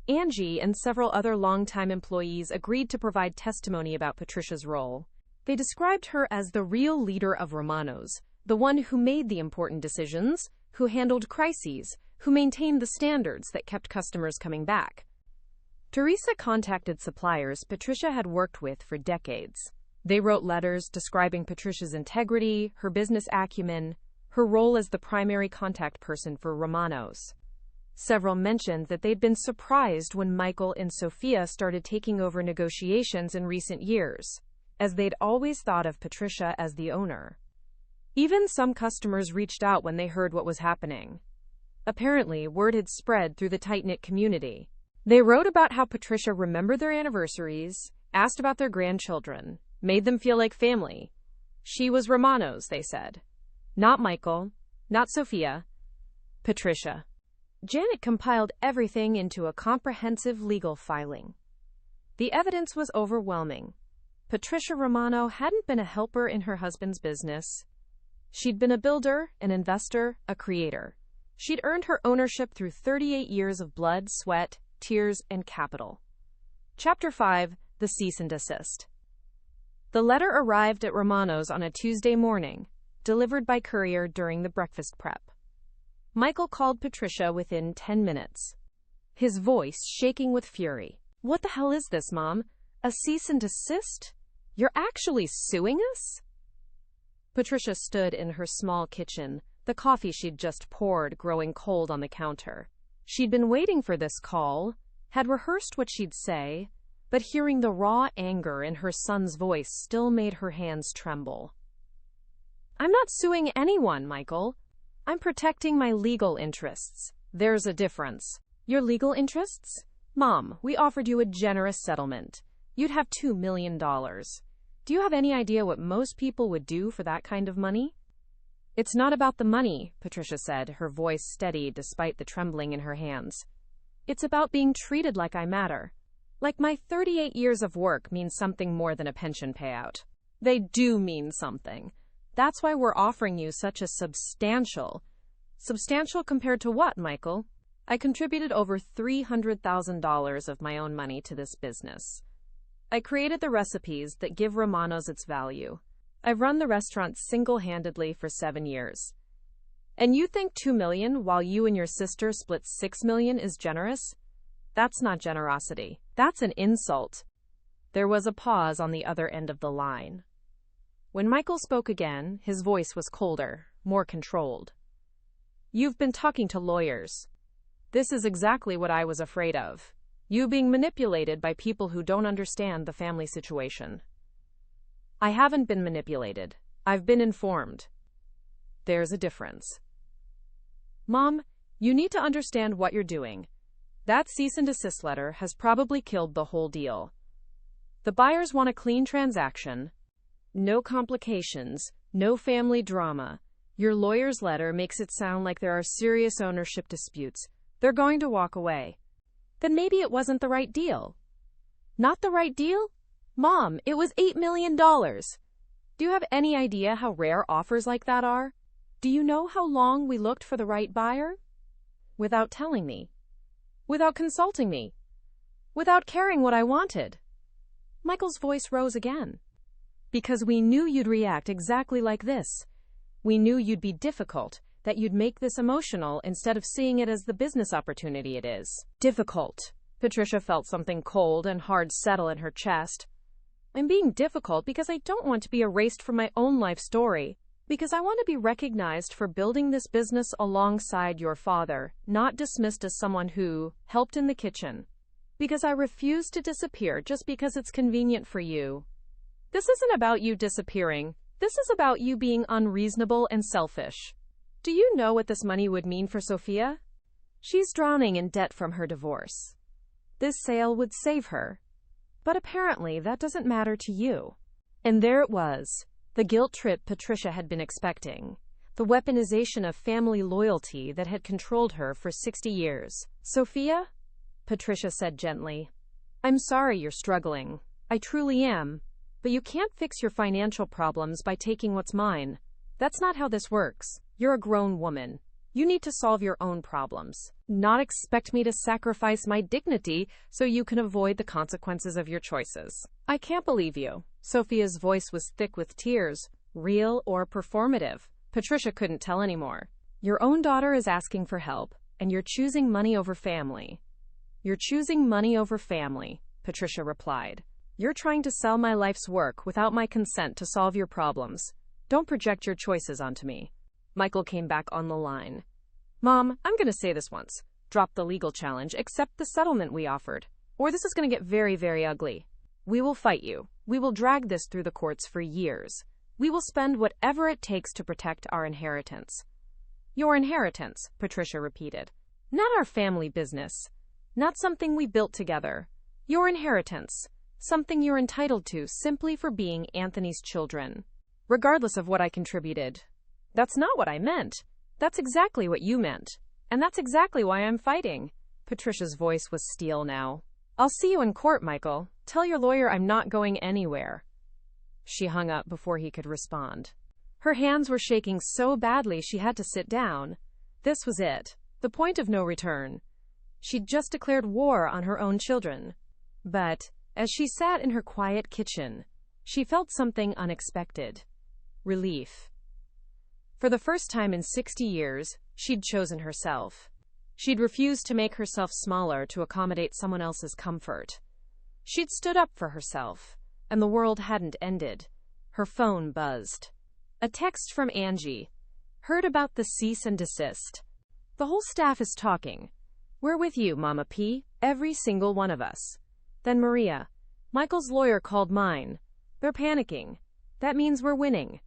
Speaker 1: Angie and several other longtime employees agreed to provide testimony about Patricia's role. They described her as the real leader of Romano's, the one who made the important decisions, who handled crises, who maintained the standards that kept customers coming back. Teresa contacted suppliers Patricia had worked with for decades. They wrote letters describing Patricia's integrity, her business acumen, her role as the primary contact person for Romano's. Several mentioned that they'd been surprised when Michael and Sophia started taking over negotiations in recent years, as they'd always thought of Patricia as the owner. Even some customers reached out when they heard what was happening. Apparently, word had spread through the tight-knit community. They wrote about how Patricia remembered their anniversaries, asked about their grandchildren, made them feel like family. She was Romano's, they said. Not Michael, not Sophia, Patricia. Janet compiled everything into a comprehensive legal filing. The evidence was overwhelming. Patricia Romano hadn't been a helper in her husband's business. She'd been a builder, an investor, a creator. She'd earned her ownership through 38 years of blood, sweat, tears, and capital. Chapter 5, The Cease and Desist. The letter arrived at Romano's on a Tuesday morning, delivered by courier during the breakfast prep. Michael called Patricia within 10 minutes, his voice shaking with fury. "What the hell is this, Mom? A cease and desist? You're actually suing us?" Patricia stood in her small kitchen, the coffee she'd just poured growing cold on the counter. She'd been waiting for this call, had rehearsed what she'd say, but hearing the raw anger in her son's voice still made her hands tremble. "I'm not suing anyone, Michael. I'm protecting my legal interests. There's a difference." "Your legal interests? Mom, we offered you a generous settlement. You'd have $2 million. Do you have any idea what most people would do for that kind of money?" "It's not about the money," Patricia said, her voice steady despite the trembling in her hands. "It's about being treated like I matter. Like my 38 years of work means something more than a pension payout." "They do mean something. That's why we're offering you such a substantial compared to what, Michael? I contributed over $300,000 of my own money to this business. I created the recipes that give Romano's its value. I've run the restaurant single-handedly for 7 years. And you think $2 million while you and your sister split $6 million is generous? That's not generosity. That's an insult." There was a pause on the other end of the line. When Michael spoke again, his voice was colder, more controlled. "You've been talking to lawyers. This is exactly what I was afraid of. You being manipulated by people who don't understand the family situation." "I haven't been manipulated. I've been informed." "There's a difference." "Mom, you need to understand what you're doing. That cease and desist letter has probably killed the whole deal. The buyers want a clean transaction. No complications, no family drama. Your lawyer's letter makes it sound like there are serious ownership disputes. They're going to walk away." "Then maybe it wasn't the right deal." "Not the right deal? Mom, it was $8 million. Do you have any idea how rare offers like that are? Do you know how long we looked for the right buyer? Without telling me. Without consulting me. Without caring what I wanted." Michael's voice rose again. Because we knew you'd react exactly like this. We knew you'd be difficult, that you'd make this emotional instead of seeing it as the business opportunity it is. Difficult. Patricia felt something cold and hard settle in her chest. I'm being difficult because I don't want to be erased from my own life story. Because I want to be recognized for building this business alongside your father, not dismissed as someone who helped in the kitchen. Because I refuse to disappear just because it's convenient for you. This isn't about you disappearing. This is about you being unreasonable and selfish. Do you know what this money would mean for Sophia? She's drowning in debt from her divorce. This sale would save her. But apparently that doesn't matter to you. And there it was, the guilt trip Patricia had been expecting. The weaponization of family loyalty that had controlled her for 60 years. Sophia? Patricia said gently. I'm sorry you're struggling. I truly am. But you can't fix your financial problems by taking what's mine. That's not how this works. You're a grown woman. You need to solve your own problems. Not expect me to sacrifice my dignity so you can avoid the consequences of your choices. I can't believe you. Sophia's voice was thick with tears, real or performative. Patricia couldn't tell anymore. Your own daughter is asking for help, and you're choosing money over family. You're choosing money over family, Patricia replied. You're trying to sell my life's work without my consent to solve your problems. Don't project your choices onto me. Michael came back on the line. Mom, I'm going to say this once. Drop the legal challenge, accept the settlement we offered. Or this is going to get very, very ugly. We will fight you. We will drag this through the courts for years. We will spend whatever it takes to protect our inheritance. Your inheritance, Patricia repeated. Not our family business. Not something we built together. Your inheritance. Something you're entitled to simply for being Anthony's children. Regardless of what I contributed. That's not what I meant. That's exactly what you meant. And that's exactly why I'm fighting. Patricia's voice was steel now. I'll see you in court, Michael. Tell your lawyer I'm not going anywhere. She hung up before he could respond. Her hands were shaking so badly she had to sit down. This was it. The point of no return. She'd just declared war on her own children. But, as she sat in her quiet kitchen, she felt something unexpected. Relief. For the first time in 60 years, she'd chosen herself. She'd refused to make herself smaller to accommodate someone else's comfort. She'd stood up for herself, and the world hadn't ended. Her phone buzzed. A text from Angie. Heard about the cease and desist. The whole staff is talking. We're with you, Mama P, every single one of us. Then Maria. Michael's lawyer called mine. They're panicking. That means we're winning.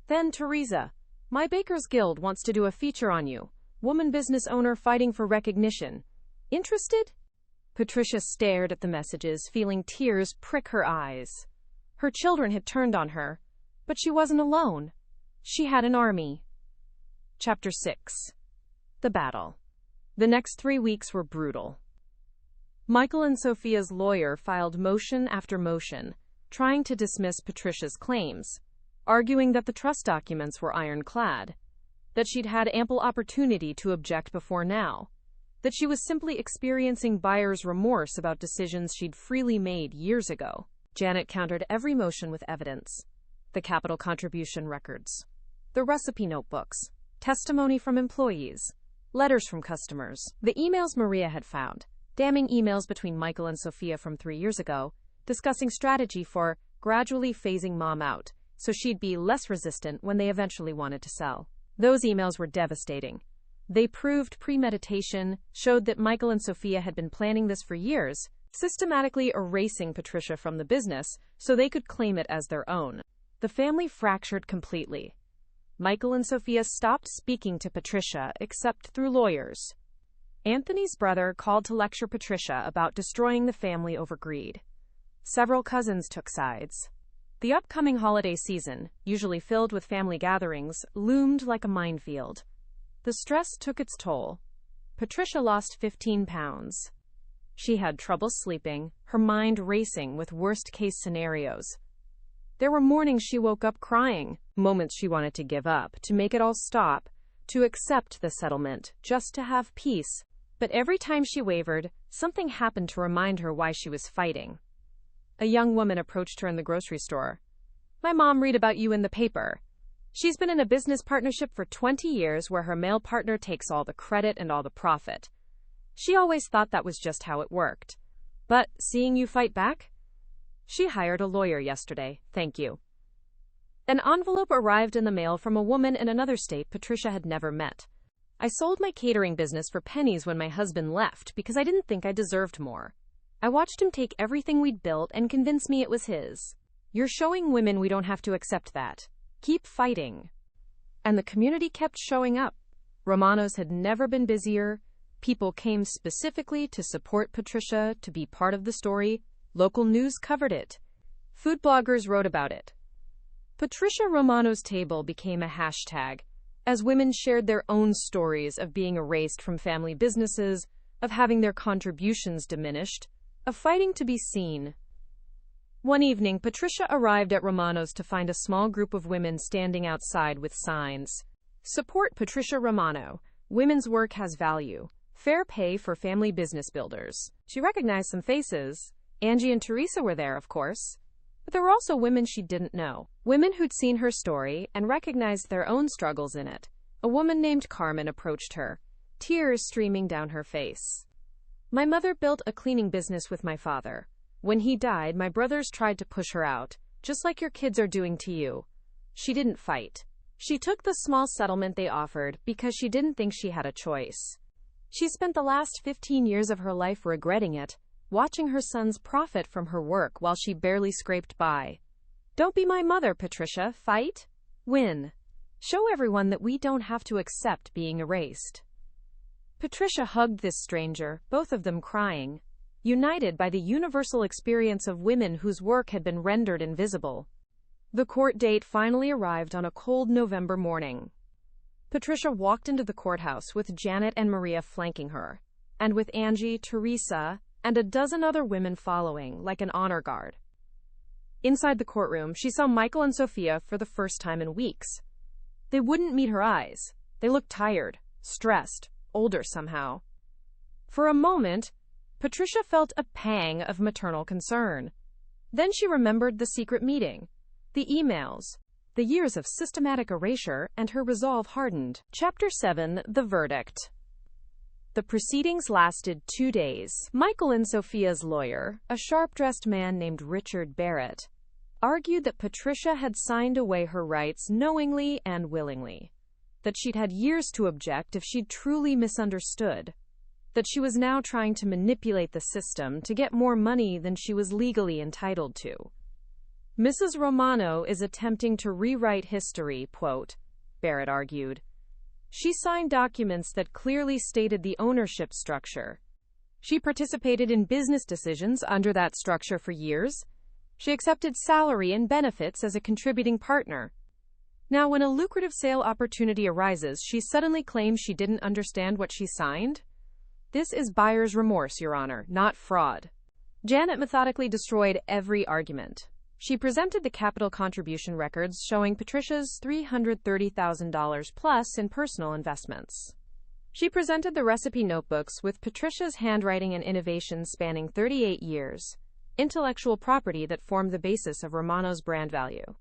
Speaker 1: Then Teresa. My Baker's Guild wants to do a feature on you. Woman business owner fighting for recognition. Interested? Patricia stared at the messages, feeling tears prick her eyes. Her children had turned on her, but she wasn't alone. She had an army. Chapter 6. The Battle. The next 3 weeks were brutal. Michael and Sophia's lawyer filed motion after motion, trying to dismiss Patricia's claims, arguing that the trust documents were ironclad, that she'd had ample opportunity to object before now, that she was simply experiencing buyer's remorse about decisions she'd freely made years ago. Janet countered every motion with evidence. The capital contribution records, the recipe notebooks, testimony from employees, letters from customers, the emails Maria had found, damning emails between Michael and Sophia from 3 years ago, discussing strategy for gradually phasing Mom out, so she'd be less resistant when they eventually wanted to sell. Those emails were devastating. They proved premeditation, showed that Michael and Sophia had been planning this for years, systematically erasing Patricia from the business so they could claim it as their own. The family fractured completely. Michael and Sophia stopped speaking to Patricia except through lawyers. Anthony's brother called to lecture Patricia about destroying the family over greed. Several cousins took sides. The upcoming holiday season, usually filled with family gatherings, loomed like a minefield. The stress took its toll. Patricia lost 15 pounds. She had trouble sleeping, her mind racing with worst-case scenarios. There were mornings she woke up crying, moments she wanted to give up, to make it all stop, to accept the settlement, just to have peace. But every time she wavered, something happened to remind her why she was fighting. A young woman approached her in the grocery store. "My mom read about you in the paper. She's been in a business partnership for 20 years where her male partner takes all the credit and all the profit. She always thought that was just how it worked. But seeing you fight back? She hired a lawyer yesterday, thank you." An envelope arrived in the mail from a woman in another state Patricia had never met. "I sold my catering business for pennies when my husband left because I didn't think I deserved more. I watched him take everything we'd built and convince me it was his. You're showing women we don't have to accept that. Keep fighting." And the community kept showing up. Romano's had never been busier. People came specifically to support Patricia, to be part of the story. Local news covered it. Food bloggers wrote about it. Patricia Romano's table became a hashtag, as women shared their own stories of being erased from family businesses, of having their contributions diminished, of fighting to be seen. One evening, Patricia arrived at Romano's to find a small group of women standing outside with signs. "Support Patricia Romano. Women's work has value. Fair pay for family business builders." She recognized some faces. Angie and Teresa were there, of course. But there were also women she didn't know. Women who'd seen her story and recognized their own struggles in it. A woman named Carmen approached her, tears streaming down her face. "My mother built a cleaning business with my father. When he died, my brothers tried to push her out, just like your kids are doing to you. She didn't fight. She took the small settlement they offered because she didn't think she had a choice. She spent the last 15 years of her life regretting it, watching her sons profit from her work while she barely scraped by. Don't be my mother, Patricia. Fight. Win. Show everyone that we don't have to accept being erased." Patricia hugged this stranger, both of them crying, united by the universal experience of women whose work had been rendered invisible. The court date finally arrived on a cold November morning. Patricia walked into the courthouse with Janet and Maria flanking her, and with Angie, Teresa, and a dozen other women following, like an honor guard. Inside the courtroom, she saw Michael and Sophia for the first time in weeks. They wouldn't meet her eyes. They looked tired, stressed, older somehow. For a moment, Patricia felt a pang of maternal concern. Then she remembered the secret meeting, the emails, the years of systematic erasure, and her resolve hardened. Chapter 7: The Verdict. The proceedings lasted 2 days. Michael and Sophia's lawyer, a sharp-dressed man named Richard Barrett, argued that Patricia had signed away her rights knowingly and willingly, that she'd had years to object if she'd truly misunderstood, that she was now trying to manipulate the system to get more money than she was legally entitled to. "Mrs. Romano is attempting to rewrite history," quote, Barrett argued. "She signed documents that clearly stated the ownership structure. She participated in business decisions under that structure for years. She accepted salary and benefits as a contributing partner. Now, when a lucrative sale opportunity arises, she suddenly claims she didn't understand what she signed? This is buyer's remorse, Your Honor, not fraud." Janet methodically destroyed every argument. She presented the capital contribution records showing Patricia's $330,000 plus in personal investments. She presented the recipe notebooks with Patricia's handwriting and innovation spanning 38 years, intellectual property that formed the basis of Romano's brand value.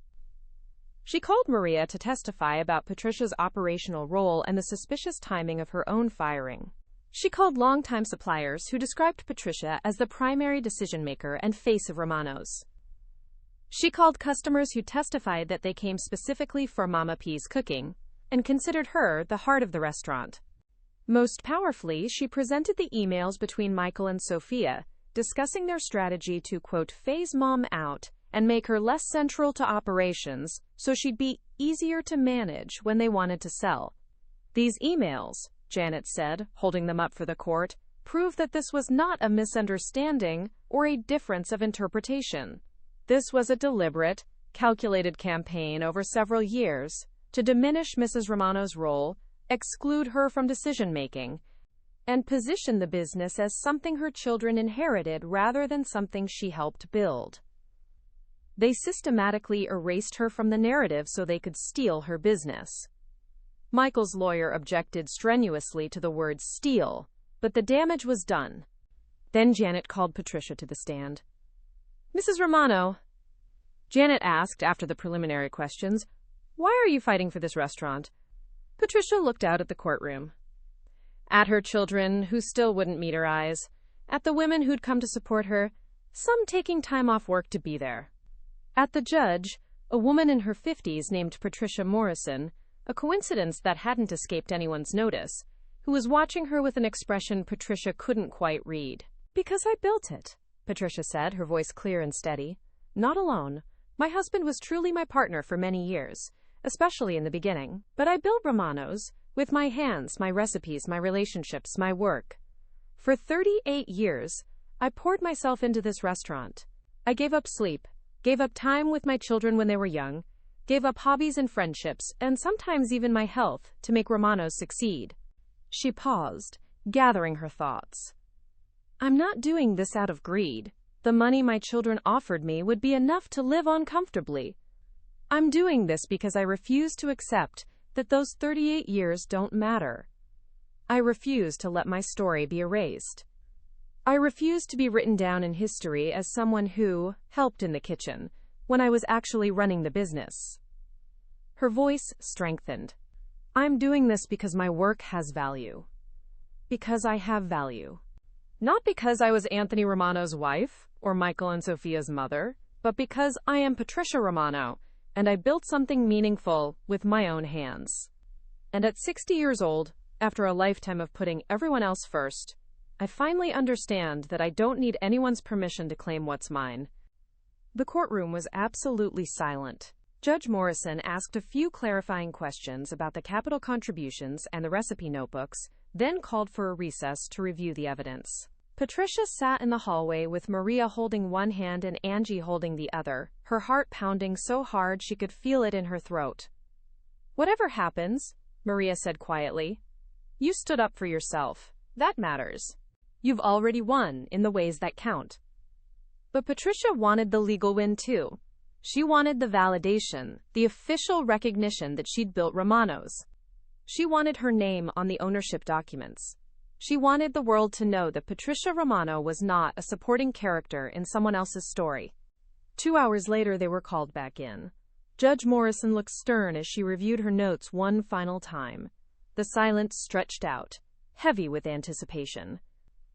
Speaker 1: She called Maria to testify about Patricia's operational role and the suspicious timing of her own firing. She called longtime suppliers who described Patricia as the primary decision-maker and face of Romano's. She called customers who testified that they came specifically for Mama P's cooking and considered her the heart of the restaurant. Most powerfully, she presented the emails between Michael and Sophia, discussing their strategy to, quote, phase Mom out and make her less central to operations so she'd be easier to manage when they wanted to sell. "These emails," Janet said, holding them up for the court, "prove that this was not a misunderstanding or a difference of interpretation. This was a deliberate, calculated campaign over several years to diminish Mrs. Romano's role, exclude her from decision-making, and position the business as something her children inherited rather than something she helped build. They systematically erased her from the narrative so they could steal her business." Michael's lawyer objected strenuously to the word steal, but the damage was done. Then Janet called Patricia to the stand. Mrs. Romano, Janet asked after the preliminary questions, why are you fighting for this restaurant? Patricia looked out at the courtroom. At her children, who still wouldn't meet her eyes. At the women who'd come to support her, some taking time off work to be there. At the judge, a woman in her 50s named Patricia Morrison, a coincidence that hadn't escaped anyone's notice, who was watching her with an expression Patricia couldn't quite read. Because I built it, Patricia said, her voice clear and steady. Not alone. My husband was truly my partner for many years, especially in the beginning. But I built Romano's with my hands, my recipes, my relationships, my work. For 38 years, I poured myself into this restaurant. I gave up sleep, gave up time with my children when they were young, gave up hobbies and friendships, and sometimes even my health, to make Romano's succeed. She paused, gathering her thoughts. I'm not doing this out of greed. The money my children offered me would be enough to live on comfortably. I'm doing this because I refuse to accept that those 38 years don't matter. I refuse to let my story be erased. I refuse to be written down in history as someone who helped in the kitchen when I was actually running the business. Her voice strengthened. I'm doing this because my work has value. Because I have value. Not because I was Anthony Romano's wife or Michael and Sophia's mother, but because I am Patricia Romano, and I built something meaningful with my own hands. And at 60 years old, after a lifetime of putting everyone else first, I finally understand that I don't need anyone's permission to claim what's mine. The courtroom was absolutely silent. Judge Morrison asked a few clarifying questions about the capital contributions and the recipe notebooks, then called for a recess to review the evidence. Patricia sat in the hallway with Maria holding one hand and Angie holding the other, her heart pounding so hard she could feel it in her throat. Whatever happens, Maria said quietly, you stood up for yourself. That matters. You've already won in the ways that count. But Patricia wanted the legal win too. She wanted the validation, the official recognition that she'd built Romano's. She wanted her name on the ownership documents. She wanted the world to know that Patricia Romano was not a supporting character in someone else's story. 2 hours later, they were called back in. Judge Morrison looked stern as she reviewed her notes one final time. The silence stretched out, heavy with anticipation.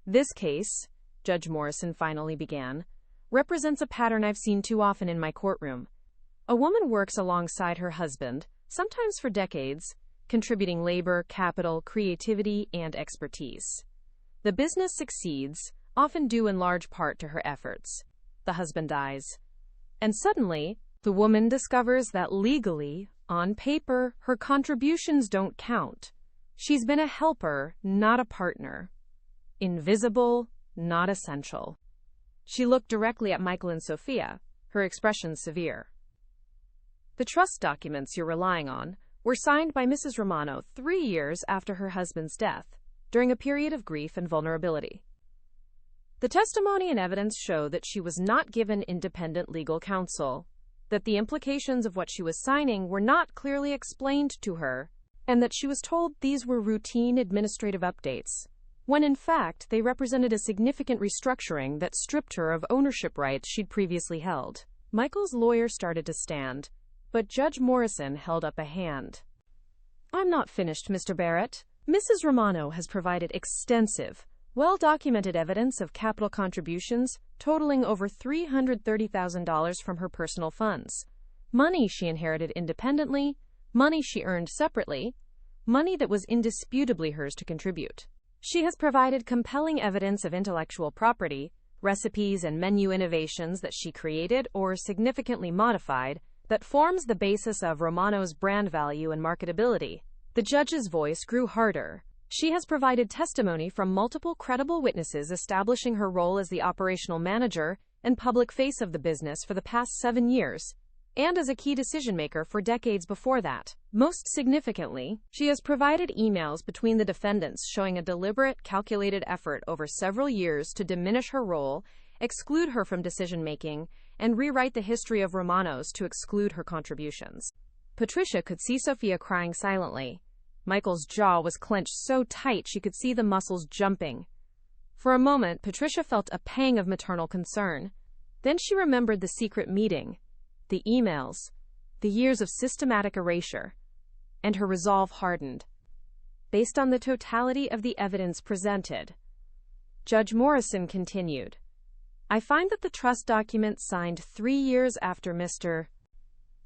Speaker 1: This case, Judge Morrison finally began, represents a pattern I've seen too often in my courtroom. A woman works alongside her husband, sometimes for decades, contributing labor, capital, creativity, and expertise. The business succeeds, often due in large part to her efforts. The husband dies. And suddenly, the woman discovers that legally, on paper, her contributions don't count. She's been a helper, not a partner. Invisible, not essential. She looked directly at Michael and Sophia, her expression severe. The trust documents you're relying on were signed by Mrs. Romano 3 years after her husband's death, during a period of grief and vulnerability. The testimony and evidence show that she was not given independent legal counsel, that the implications of what she was signing were not clearly explained to her, and that she was told these were routine administrative updates, when in fact they represented a significant restructuring that stripped her of ownership rights she'd previously held. Michael's lawyer started to stand, but Judge Morrison held up a hand. I'm not finished, Mr. Barrett. Mrs. Romano has provided extensive, well-documented evidence of capital contributions totaling over $330,000 from her personal funds. Money she inherited independently, money she earned separately, money that was indisputably hers to contribute. She has provided compelling evidence of intellectual property, recipes and menu innovations that she created or significantly modified that forms the basis of Romano's brand value and marketability. The judge's voice grew harder. She has provided testimony from multiple credible witnesses establishing her role as the operational manager and public face of the business for the past 7 years, and as a key decision-maker for decades before that. Most significantly, she has provided emails between the defendants showing a deliberate, calculated effort over several years to diminish her role, exclude her from decision-making, and rewrite the history of Romano's to exclude her contributions. Patricia could see Sophia crying silently. Michael's jaw was clenched so tight she could see the muscles jumping. For a moment, Patricia felt a pang of maternal concern. Then she remembered the secret meeting, the emails, the years of systematic erasure, and her resolve hardened. Based on the totality of the evidence presented, Judge Morrison continued, I find that the trust documents signed 3 years after Mr.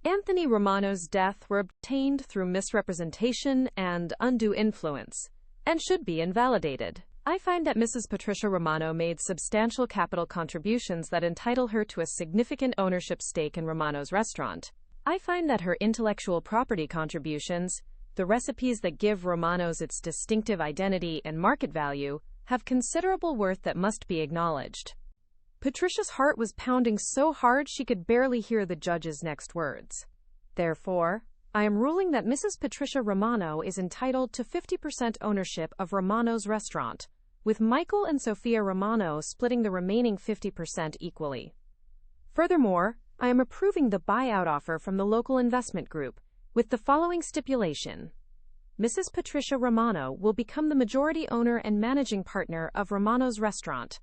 Speaker 1: Anthony Romano's death were obtained through misrepresentation and undue influence, and should be invalidated. I find that Mrs. Patricia Romano made substantial capital contributions that entitle her to a significant ownership stake in Romano's restaurant. I find that her intellectual property contributions, the recipes that give Romano's its distinctive identity and market value, have considerable worth that must be acknowledged. Patricia's heart was pounding so hard she could barely hear the judge's next words. Therefore, I am ruling that Mrs. Patricia Romano is entitled to 50% ownership of Romano's restaurant, with Michael and Sophia Romano splitting the remaining 50% equally. Furthermore, I am approving the buyout offer from the local investment group, with the following stipulation. Mrs. Patricia Romano will become the majority owner and managing partner of Romano's restaurant,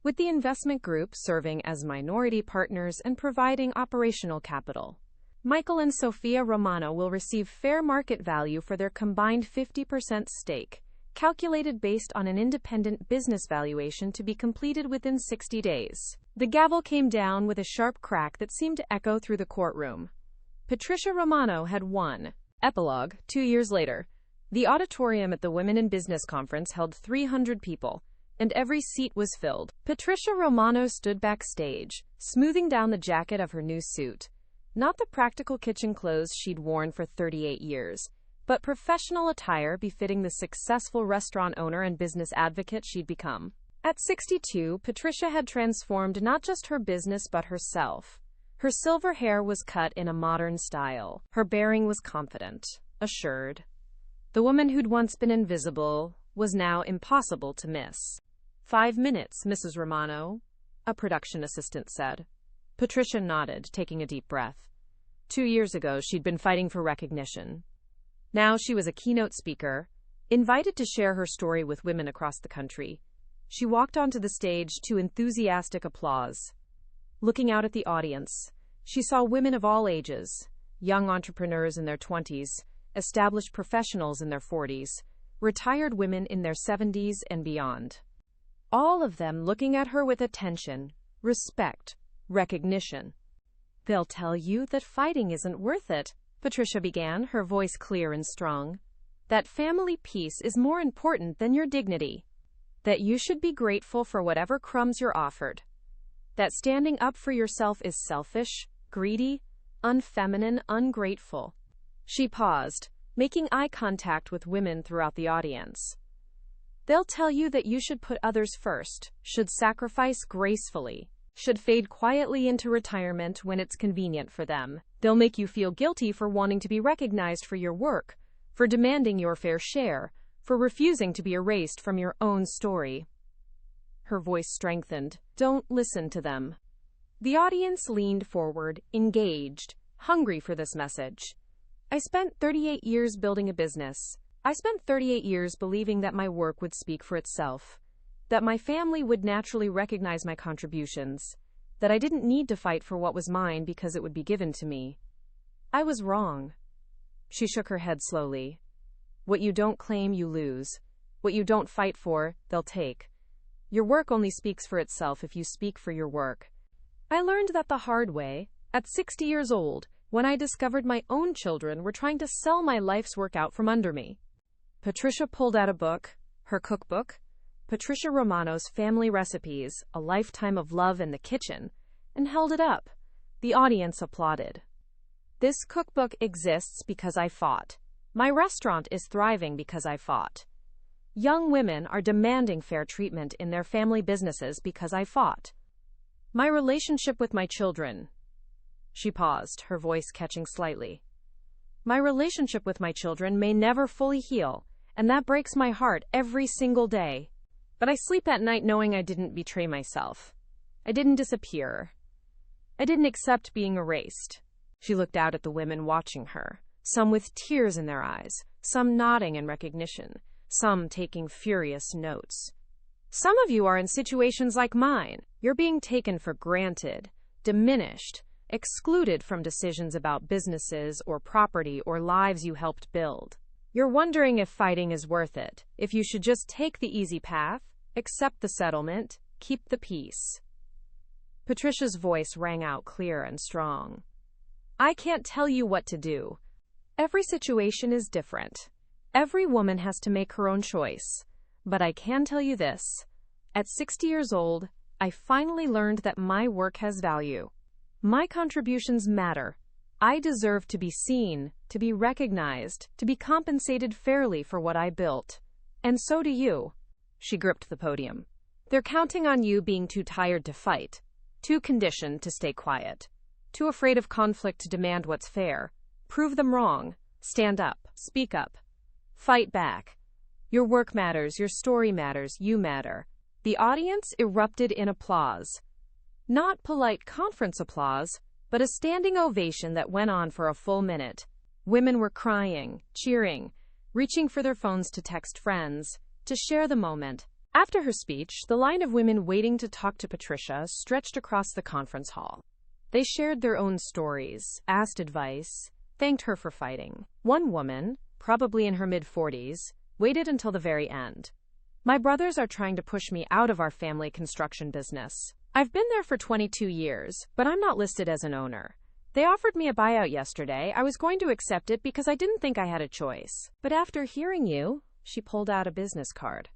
Speaker 1: with the investment group serving as minority partners and providing operational capital. Michael and Sophia Romano will receive fair market value for their combined 50% stake, calculated based on an independent business valuation to be completed within 60 days. The gavel came down with a sharp crack that seemed to echo through the courtroom. Patricia Romano had won. Epilogue, 2 years later. The auditorium at the Women in Business Conference held 300 people, and every seat was filled. Patricia Romano stood backstage, smoothing down the jacket of her new suit. Not the practical kitchen clothes she'd worn for 38 years, but professional attire befitting the successful restaurant owner and business advocate she'd become. At 62, Patricia had transformed not just her business but herself. Her silver hair was cut in a modern style. Her bearing was confident, assured. The woman who'd once been invisible was now impossible to miss. 5 minutes, Mrs. Romano, a production assistant said. Patricia nodded, taking a deep breath. 2 years ago, she'd been fighting for recognition. Now she was a keynote speaker, invited to share her story with women across the country. She walked onto the stage to enthusiastic applause. Looking out at the audience, she saw women of all ages, young entrepreneurs in their 20s, established professionals in their 40s, retired women in their 70s and beyond. All of them looking at her with attention, respect, recognition. They'll tell you that fighting isn't worth it, Patricia began, her voice clear and strong. That family peace is more important than your dignity. That you should be grateful for whatever crumbs you're offered. That standing up for yourself is selfish, greedy, unfeminine, ungrateful. She paused, making eye contact with women throughout the audience. They'll tell you that you should put others first, should sacrifice gracefully, should fade quietly into retirement when it's convenient for them. They'll make you feel guilty for wanting to be recognized for your work, for demanding your fair share, for refusing to be erased from your own story. Her voice strengthened. Don't listen to them. The audience leaned forward, engaged, hungry for this message. I spent 38 years building a business. I spent 38 years believing that my work would speak for itself, that my family would naturally recognize my contributions, that I didn't need to fight for what was mine because it would be given to me. I was wrong. She shook her head slowly. What you don't claim, you lose. What you don't fight for, they'll take. Your work only speaks for itself if you speak for your work. I learned that the hard way, at 60 years old, when I discovered my own children were trying to sell my life's work out from under me. Patricia pulled out a book, her cookbook, Patricia Romano's Family Recipes, A Lifetime of Love in the Kitchen, and held it up. The audience applauded. This cookbook exists because I fought. My restaurant is thriving because I fought. Young women are demanding fair treatment in their family businesses because I fought. My relationship with my children. She paused, her voice catching slightly. My relationship with my children may never fully heal, and that breaks my heart every single day. But I sleep at night knowing I didn't betray myself. I didn't disappear. I didn't accept being erased. She looked out at the women watching her, some with tears in their eyes, some nodding in recognition, some taking furious notes. Some of you are in situations like mine. You're being taken for granted, diminished, excluded from decisions about businesses or property or lives you helped build. You're wondering if fighting is worth it, if you should just take the easy path, accept the settlement, keep the peace. Patricia's voice rang out clear and strong. I can't tell you what to do. Every situation is different. Every woman has to make her own choice. But I can tell you this. At 60 years old, I finally learned that my work has value. My contributions matter. I deserve to be seen, to be recognized, to be compensated fairly for what I built. And so do you. She gripped the podium. They're counting on you being too tired to fight, too conditioned to stay quiet, too afraid of conflict to demand what's fair. Prove them wrong. Stand up. Speak up. Fight back. Your work matters, your story matters, you matter. The audience erupted in applause. Not polite conference applause, but a standing ovation that went on for a full minute. Women were crying, cheering, reaching for their phones to text friends, to share the moment. After her speech, the line of women waiting to talk to Patricia stretched across the conference hall. They shared their own stories, asked advice, thanked her for fighting. One woman, probably in her mid-40s, waited until the very end. My brothers are trying to push me out of our family construction business. I've been there for 22 years, but I'm not listed as an owner. They offered me a buyout yesterday. I was going to accept it because I didn't think I had a choice. But after hearing you, she pulled out a business card.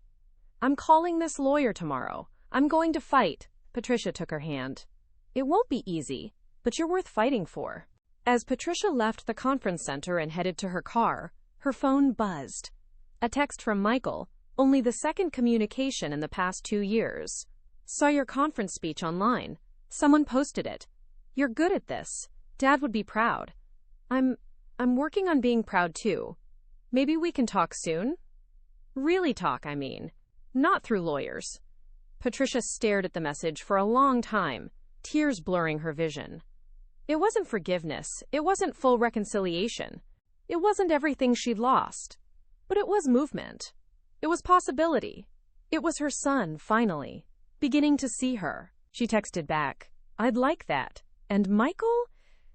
Speaker 1: I'm calling this lawyer tomorrow. I'm going to fight. Patricia took her hand. It won't be easy, but you're worth fighting for. As Patricia left the conference center and headed to her car, her phone buzzed. A text from Michael, only the second communication in the past 2 years. Saw your conference speech online. Someone posted it. You're good at this. Dad would be proud. I'm working on being proud too. Maybe we can talk soon? Really talk, I mean. Not through lawyers. Patricia stared at the message for a long time, tears blurring her vision. It wasn't forgiveness. It wasn't full reconciliation. It wasn't everything she'd lost. But it was movement. It was possibility. It was her son, finally, beginning to see her. She texted back, I'd like that. And Michael?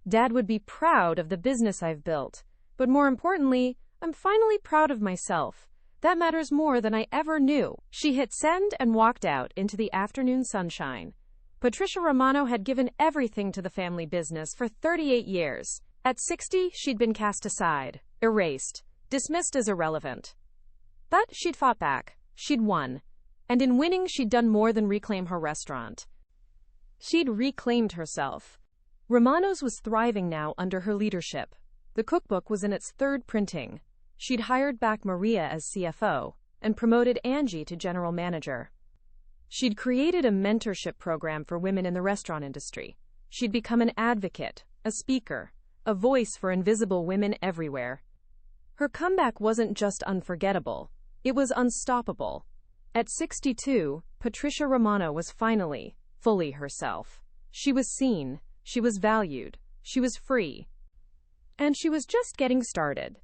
Speaker 1: Dad would be proud of the business I've built. But more importantly, I'm finally proud of myself. That matters more than I ever knew. She hit send and walked out into the afternoon sunshine. Patricia Romano had given everything to the family business for 38 years. At 60, she'd been cast aside, erased, dismissed as irrelevant. But she'd fought back. She'd won. And in winning, she'd done more than reclaim her restaurant. She'd reclaimed herself. Romano's was thriving now under her leadership. The cookbook was in its third printing. She'd hired back Maria as CFO and promoted Angie to general manager. She'd created a mentorship program for women in the restaurant industry. She'd become an advocate, a speaker, a voice for invisible women everywhere. Her comeback wasn't just unforgettable, it was unstoppable. At 62, Patricia Romano was finally, fully herself. She was seen, she was valued, she was free. And she was just getting started.